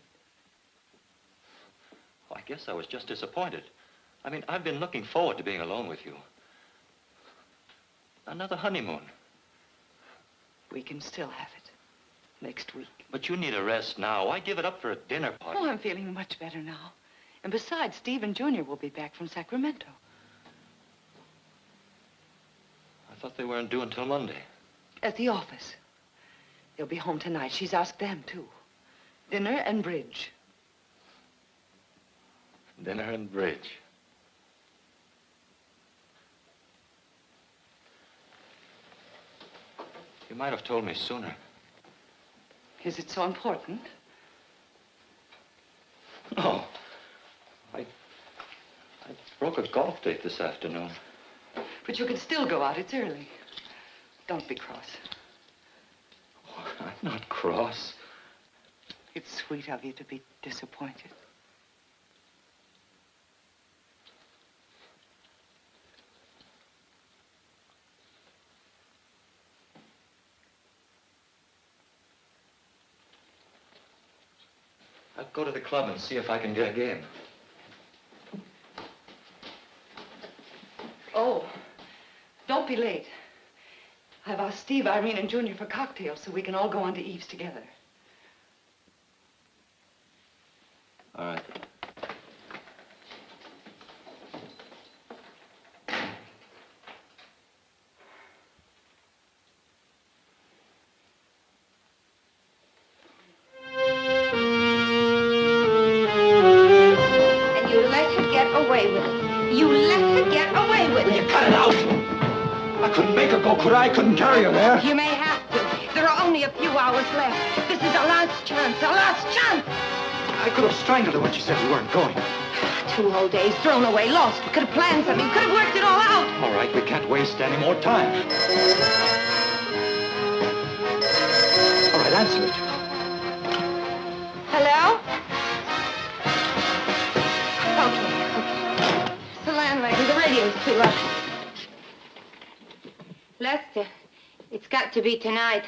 Oh, I guess I was just disappointed. I mean, I've been looking forward to being alone with you. Another honeymoon. We can still have it. Next week. But you need a rest now. Why give it up for a dinner party? Oh, I'm feeling much better now. And besides, Stephen Jr. will be back from Sacramento. I thought they weren't due until Monday. At the office. They'll be home tonight. She's asked them, too. Dinner and bridge. Dinner and bridge. You might have told me sooner. Is it so important? No. I broke a golf date this afternoon. But you can still go out. It's early. Don't be cross. Oh, I'm not cross. It's sweet of you to be disappointed. I'll go to the club and see if I can get a game. Oh, don't be late. I've asked Steve, Irene, and Junior for cocktails so we can all go on to Eve's together. All right. Could I? Couldn't carry her there. You may have to. There are only a few hours left. This is our last chance, our last chance. I could have strangled her when she said we weren't going. 2 whole days thrown away, lost. We could have planned something. We could have worked it all out. All right, we can't waste any more time. All right, answer it. Hello? Okay. It's the landlady. The radio's too loud. Lester, it's got to be tonight.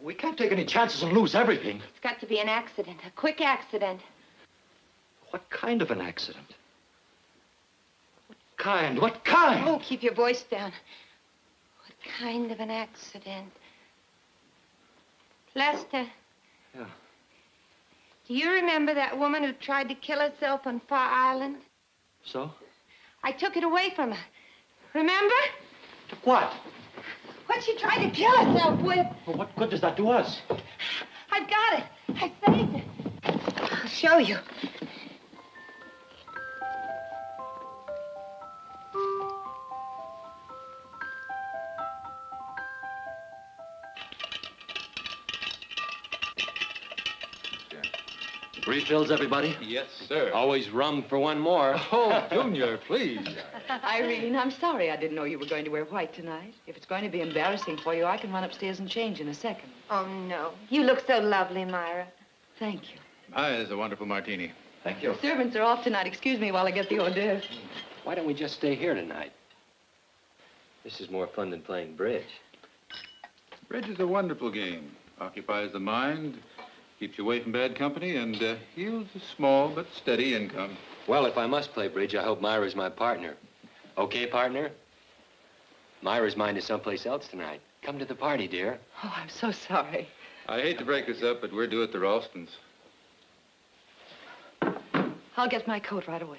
We can't take any chances and lose everything. It's got to be an accident, a quick accident. What kind of an accident? What kind? What kind? Oh, keep your voice down. What kind of an accident? Lester. Yeah. Do you remember that woman who tried to kill herself on Far Island? So? I took it away from her. Remember? Took what? What she tried to kill herself with. Well, what good does that do us? I've got it. I saved it. I'll show you. Refills, everybody? Yes, sir. Always rum for one more. Oh, Junior, please. Irene, I'm sorry I didn't know you were going to wear white tonight. If it's going to be embarrassing for you, I can run upstairs and change in a second. Oh, no. You look so lovely, Myra. Thank you. There's a wonderful martini. Thank you. The servants are off tonight. Excuse me while I get the hors d'oeuvres. Why don't we just stay here tonight? This is more fun than playing bridge. Bridge is a wonderful game. Occupies the mind, keeps you away from bad company, and yields a small but steady income. Well, if I must play bridge, I hope Myra's my partner. Okay, partner? Myra's mind is someplace else tonight. Come to the party, dear. Oh, I'm so sorry. I hate to break this up, but we're due at the Ralstons. I'll get my coat right away.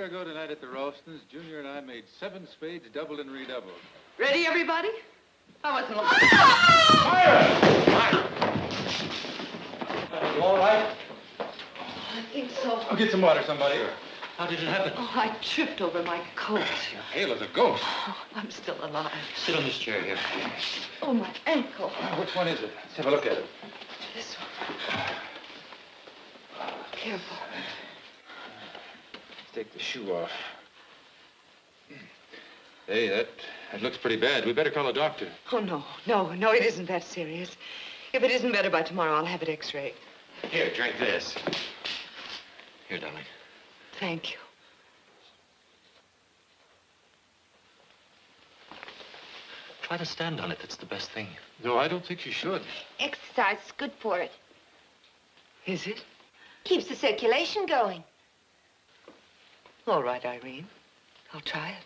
ago tonight at the Ralstons, Junior and I made 7 spades doubled and redoubled. Ready, everybody? I wasn't You all right? I think so. I'll get some water, somebody. How did it happen? Oh, I tripped over my coat. You're pale as a ghost. Oh, I'm still alive. Sit on this chair here. Oh, my ankle. Which one is it? Let's have a look at it. This one. Careful. Let's take the shoe off. Hey, that looks pretty bad. We better call a doctor. Oh, no, it isn't that serious. If it isn't better by tomorrow, I'll have it x-rayed. Here, drink this. Here, darling. Thank you. Try to stand on it. That's the best thing. No, I don't think you should. Exercise is good for it. Is it? Keeps the circulation going. All right, Irene. I'll try it.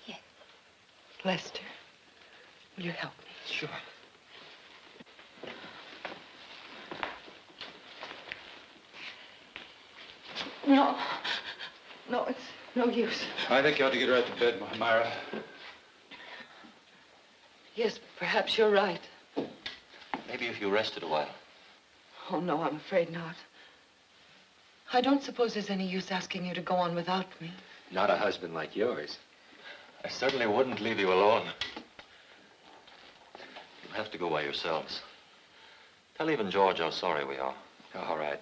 Yes. Lester, will you help me? Sure. No, it's no use. I think you ought to get her out to bed, Myra. Yes, perhaps you're right. Maybe if you rested a while. Oh, no, I'm afraid not. I don't suppose there's any use asking you to go on without me. Not a husband like yours. I certainly wouldn't leave you alone. You'll have to go by yourselves. Tell even George how sorry we are. All right.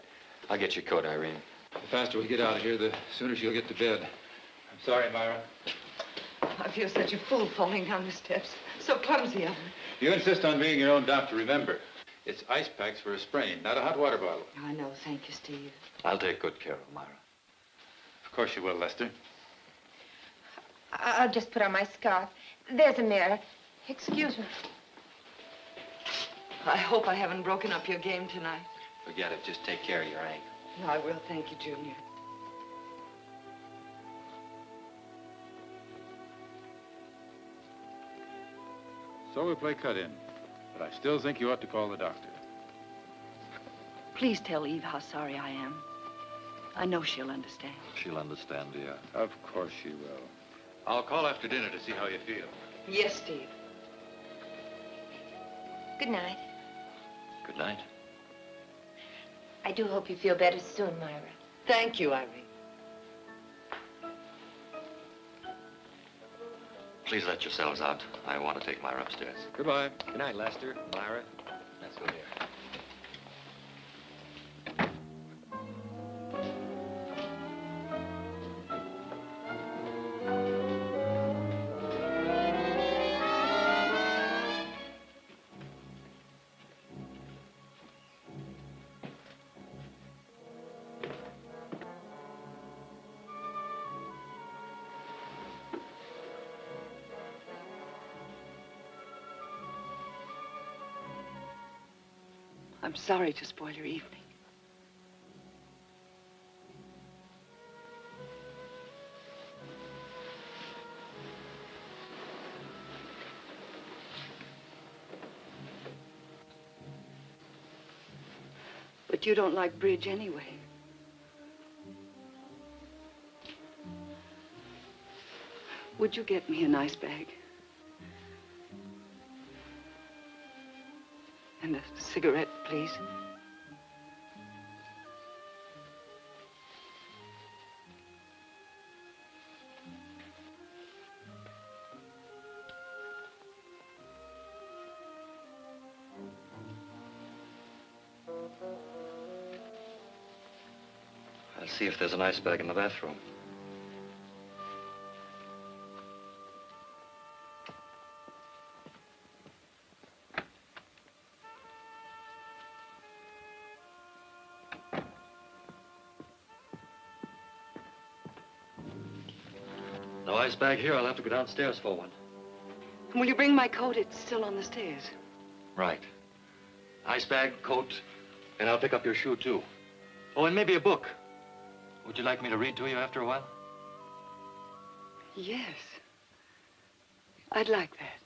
I'll get your coat, Irene. The faster we get out of here, the sooner she'll get to bed. I'm sorry, Myra. I feel such a fool falling down the steps. So clumsy of me. You insist on being your own doctor, remember. It's ice packs for a sprain, not a hot water bottle. I know. Thank you, Steve. I'll take good care of Myra. Of course you will, Lester. I'll just put on my scarf. There's a mirror. Excuse me. I hope I haven't broken up your game tonight. Forget it. Just take care of your ankle. No, I will. Thank you, Junior. So we play cut-in. But I still think you ought to call the doctor. Please tell Eve how sorry I am. I know she'll understand. She'll understand, dear. Of course she will. I'll call after dinner to see how you feel. Yes, Steve. Good night. Good night. I do hope you feel better soon, Myra. Thank you, Irene. Please let yourselves out. I want to take Myra upstairs. Goodbye. Good night, Lester. Myra. Let's go here. I'm sorry to spoil your evening. But you don't like bridge anyway. Would you get me an ice bag? And a cigarette, please. I'll see if there's an ice bag in the bathroom. No ice bag here. I'll have to go downstairs for one. Will you bring my coat? It's still on the stairs. Right. Ice bag, coat, and I'll pick up your shoe, too. Oh, and maybe a book. Would you like me to read to you after a while? Yes. I'd like that.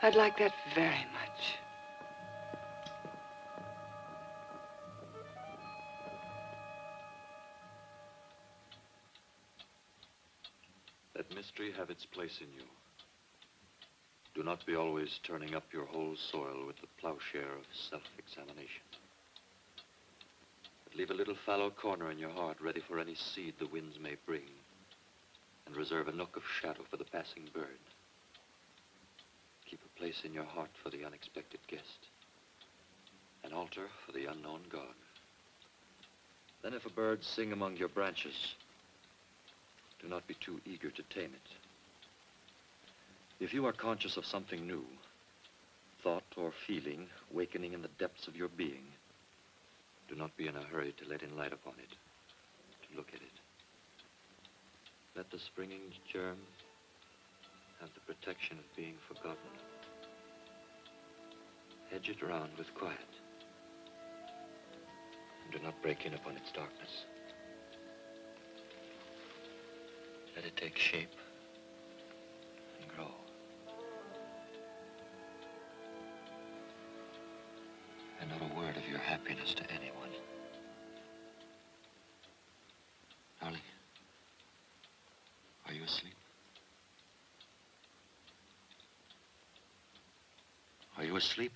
I'd like that very much. industry have its place in you. Do not be always turning up your whole soil with the plowshare of self-examination. But leave a little fallow corner in your heart ready for any seed the winds may bring, and reserve a nook of shadow for the passing bird. Keep a place in your heart for the unexpected guest, an altar for the unknown God. Then if a bird sing among your branches, do not be too eager to tame it. If you are conscious of something new, thought or feeling wakening in the depths of your being, do not be in a hurry to let in light upon it, to look at it. Let the springing germ have the protection of being forgotten. Hedge it around with quiet, and do not break in upon its darkness. Let it take shape and grow. And not a word of your happiness to anyone. Darling, are you asleep? Are you asleep?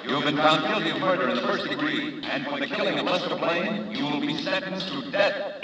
You have been found guilty of murder in the first degree, and for the killing of Lester Blaine, you will be sentenced to death.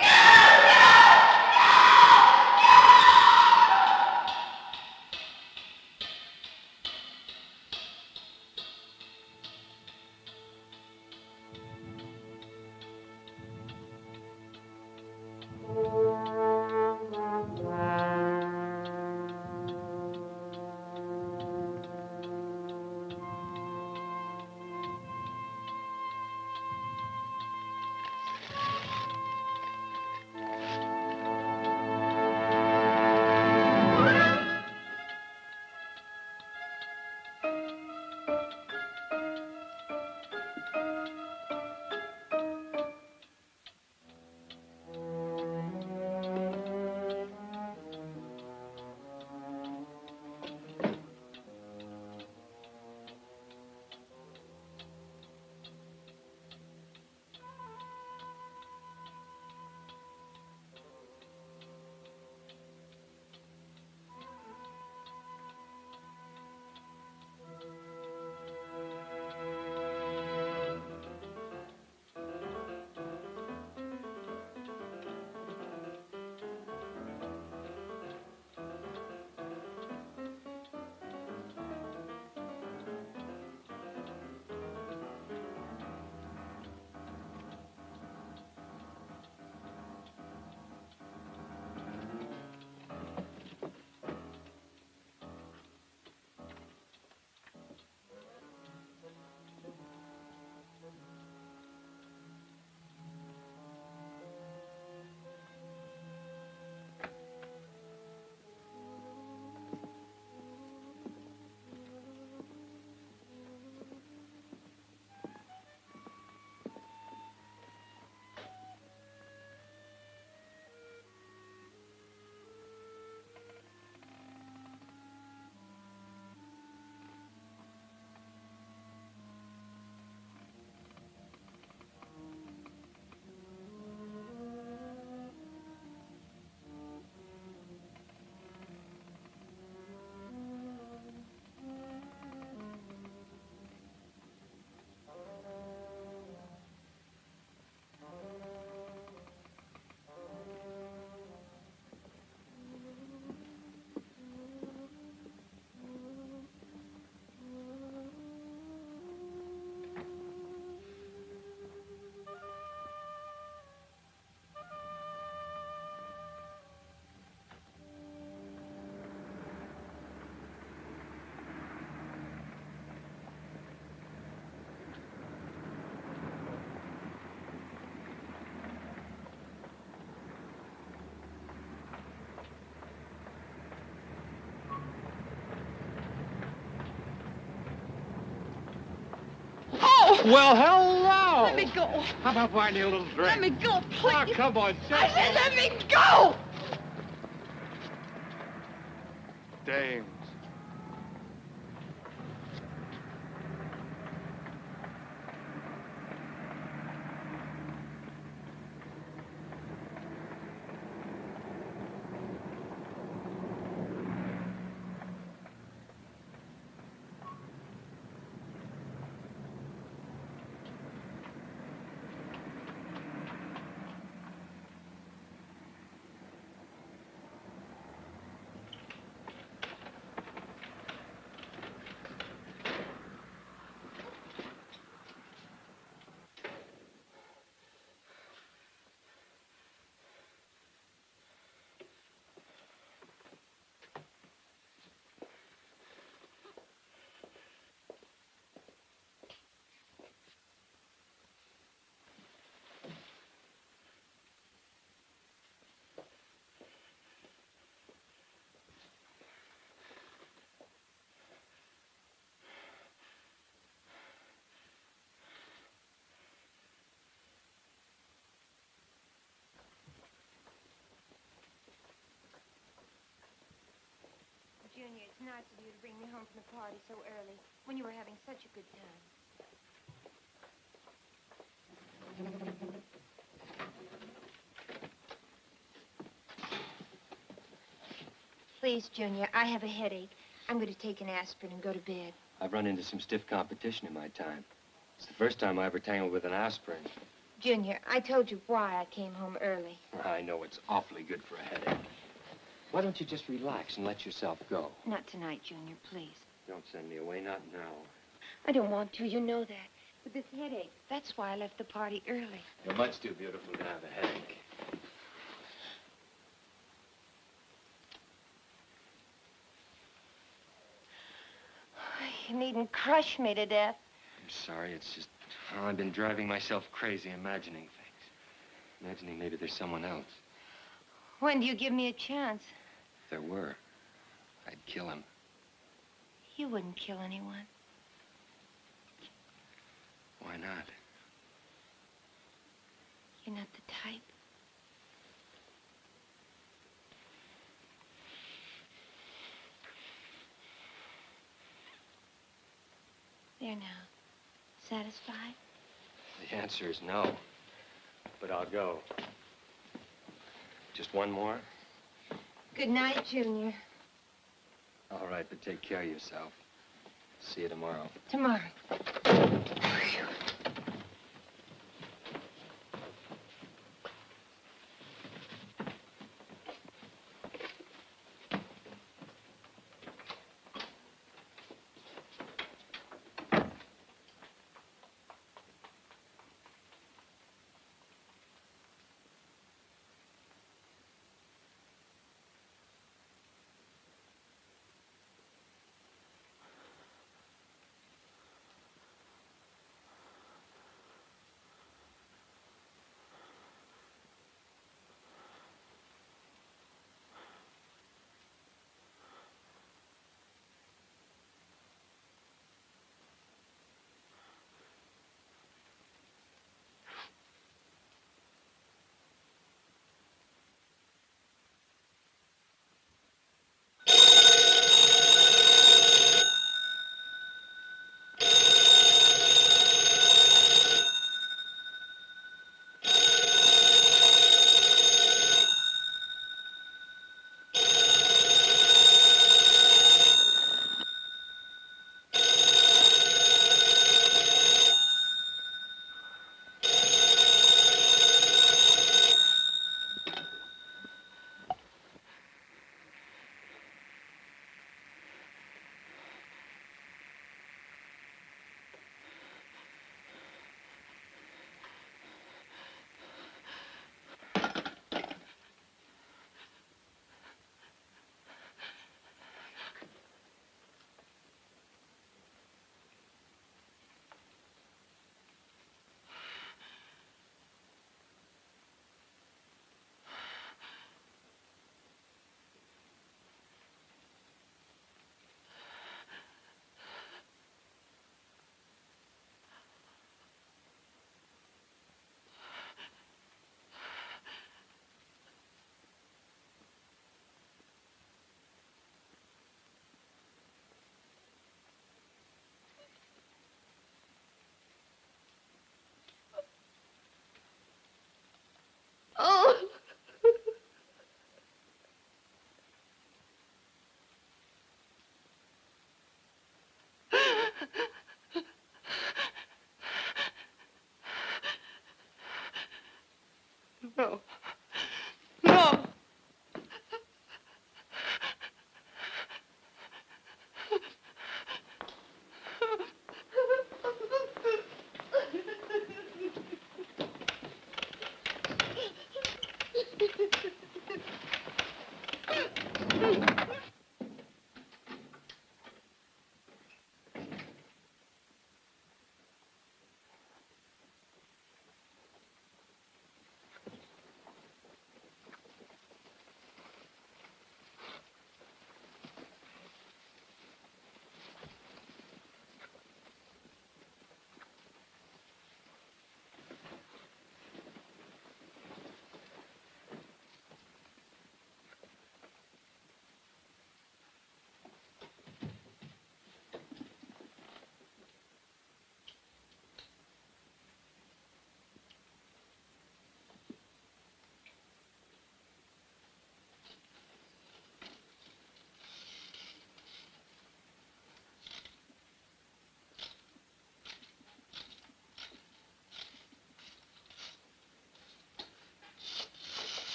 Well, hello. Let me go. How about buying you a little drink? Let me go, please. Oh, come on, I said let me go. Dames. Junior, it's nice of you to bring me home from the party so early, when you were having such a good time. Please, Junior, I have a headache. I'm going to take an aspirin and go to bed. I've run into some stiff competition in my time. It's the first time I ever tangled with an aspirin. Junior, I told you why I came home early. I know it's awfully good for a headache. Why don't you just relax and let yourself go? Not tonight, Junior, please. Don't send me away, not now. I don't want to, you know that. But this headache, that's why I left the party early. You're much too beautiful to have a headache. You needn't crush me to death. I'm sorry, it's just how I've been driving myself crazy imagining things. Imagining maybe there's someone else. When do you give me a chance? If there were, I'd kill him. You wouldn't kill anyone. Why not? You're not the type. There now. Satisfied? The answer is no. But I'll go. Just one more? Good night, Junior. All right, but take care of yourself. See you tomorrow. Tomorrow.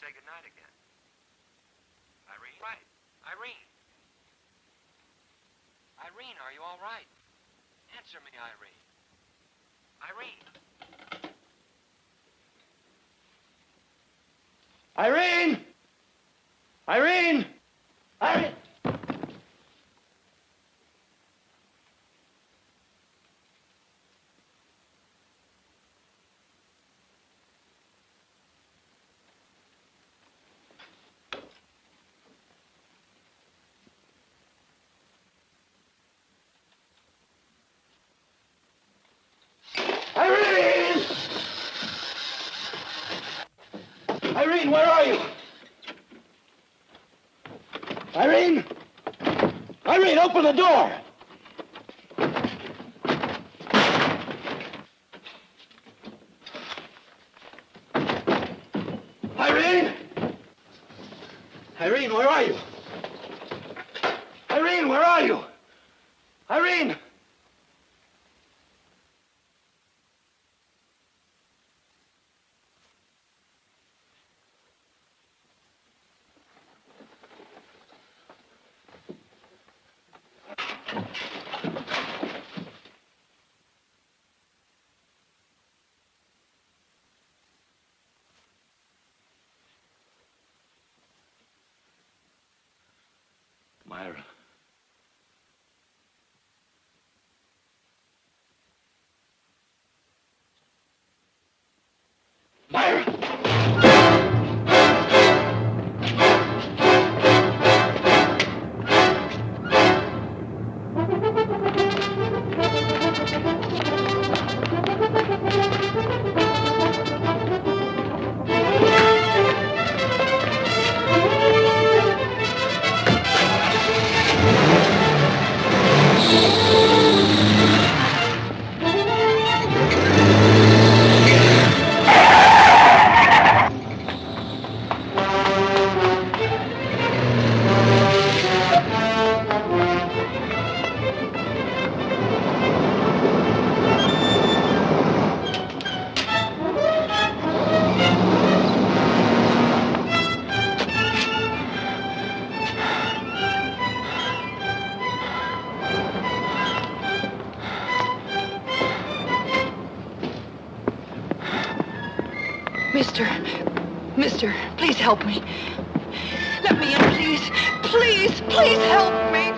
say goodnight again. Irene? Right. Irene. Irene, are you all right? Answer me, Irene. Irene! Irene! Irene! Irene! Irene! Irene, where are you? Irene! Irene, open the door! Irene! Irene, where are you? Irene, where are you? Irene! Myra. Mister, please help me. Let me in, please. Please, please help me.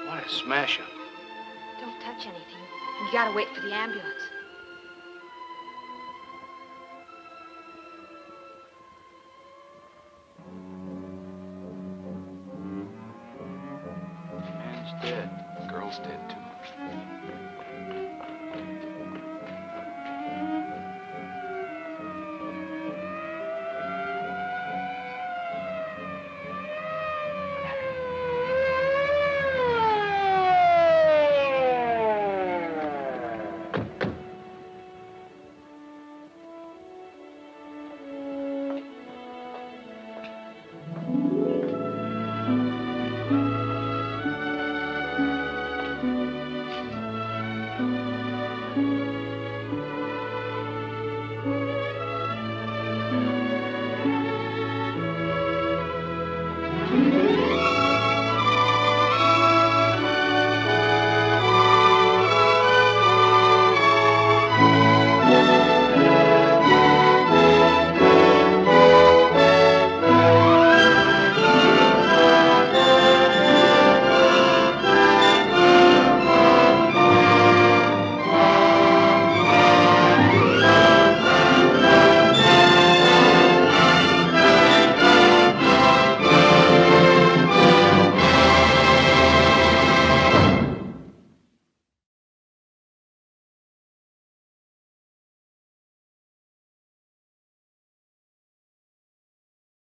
What a smasher. Don't touch anything. You gotta wait for the ambulance. Man's dead. Girl's dead, too.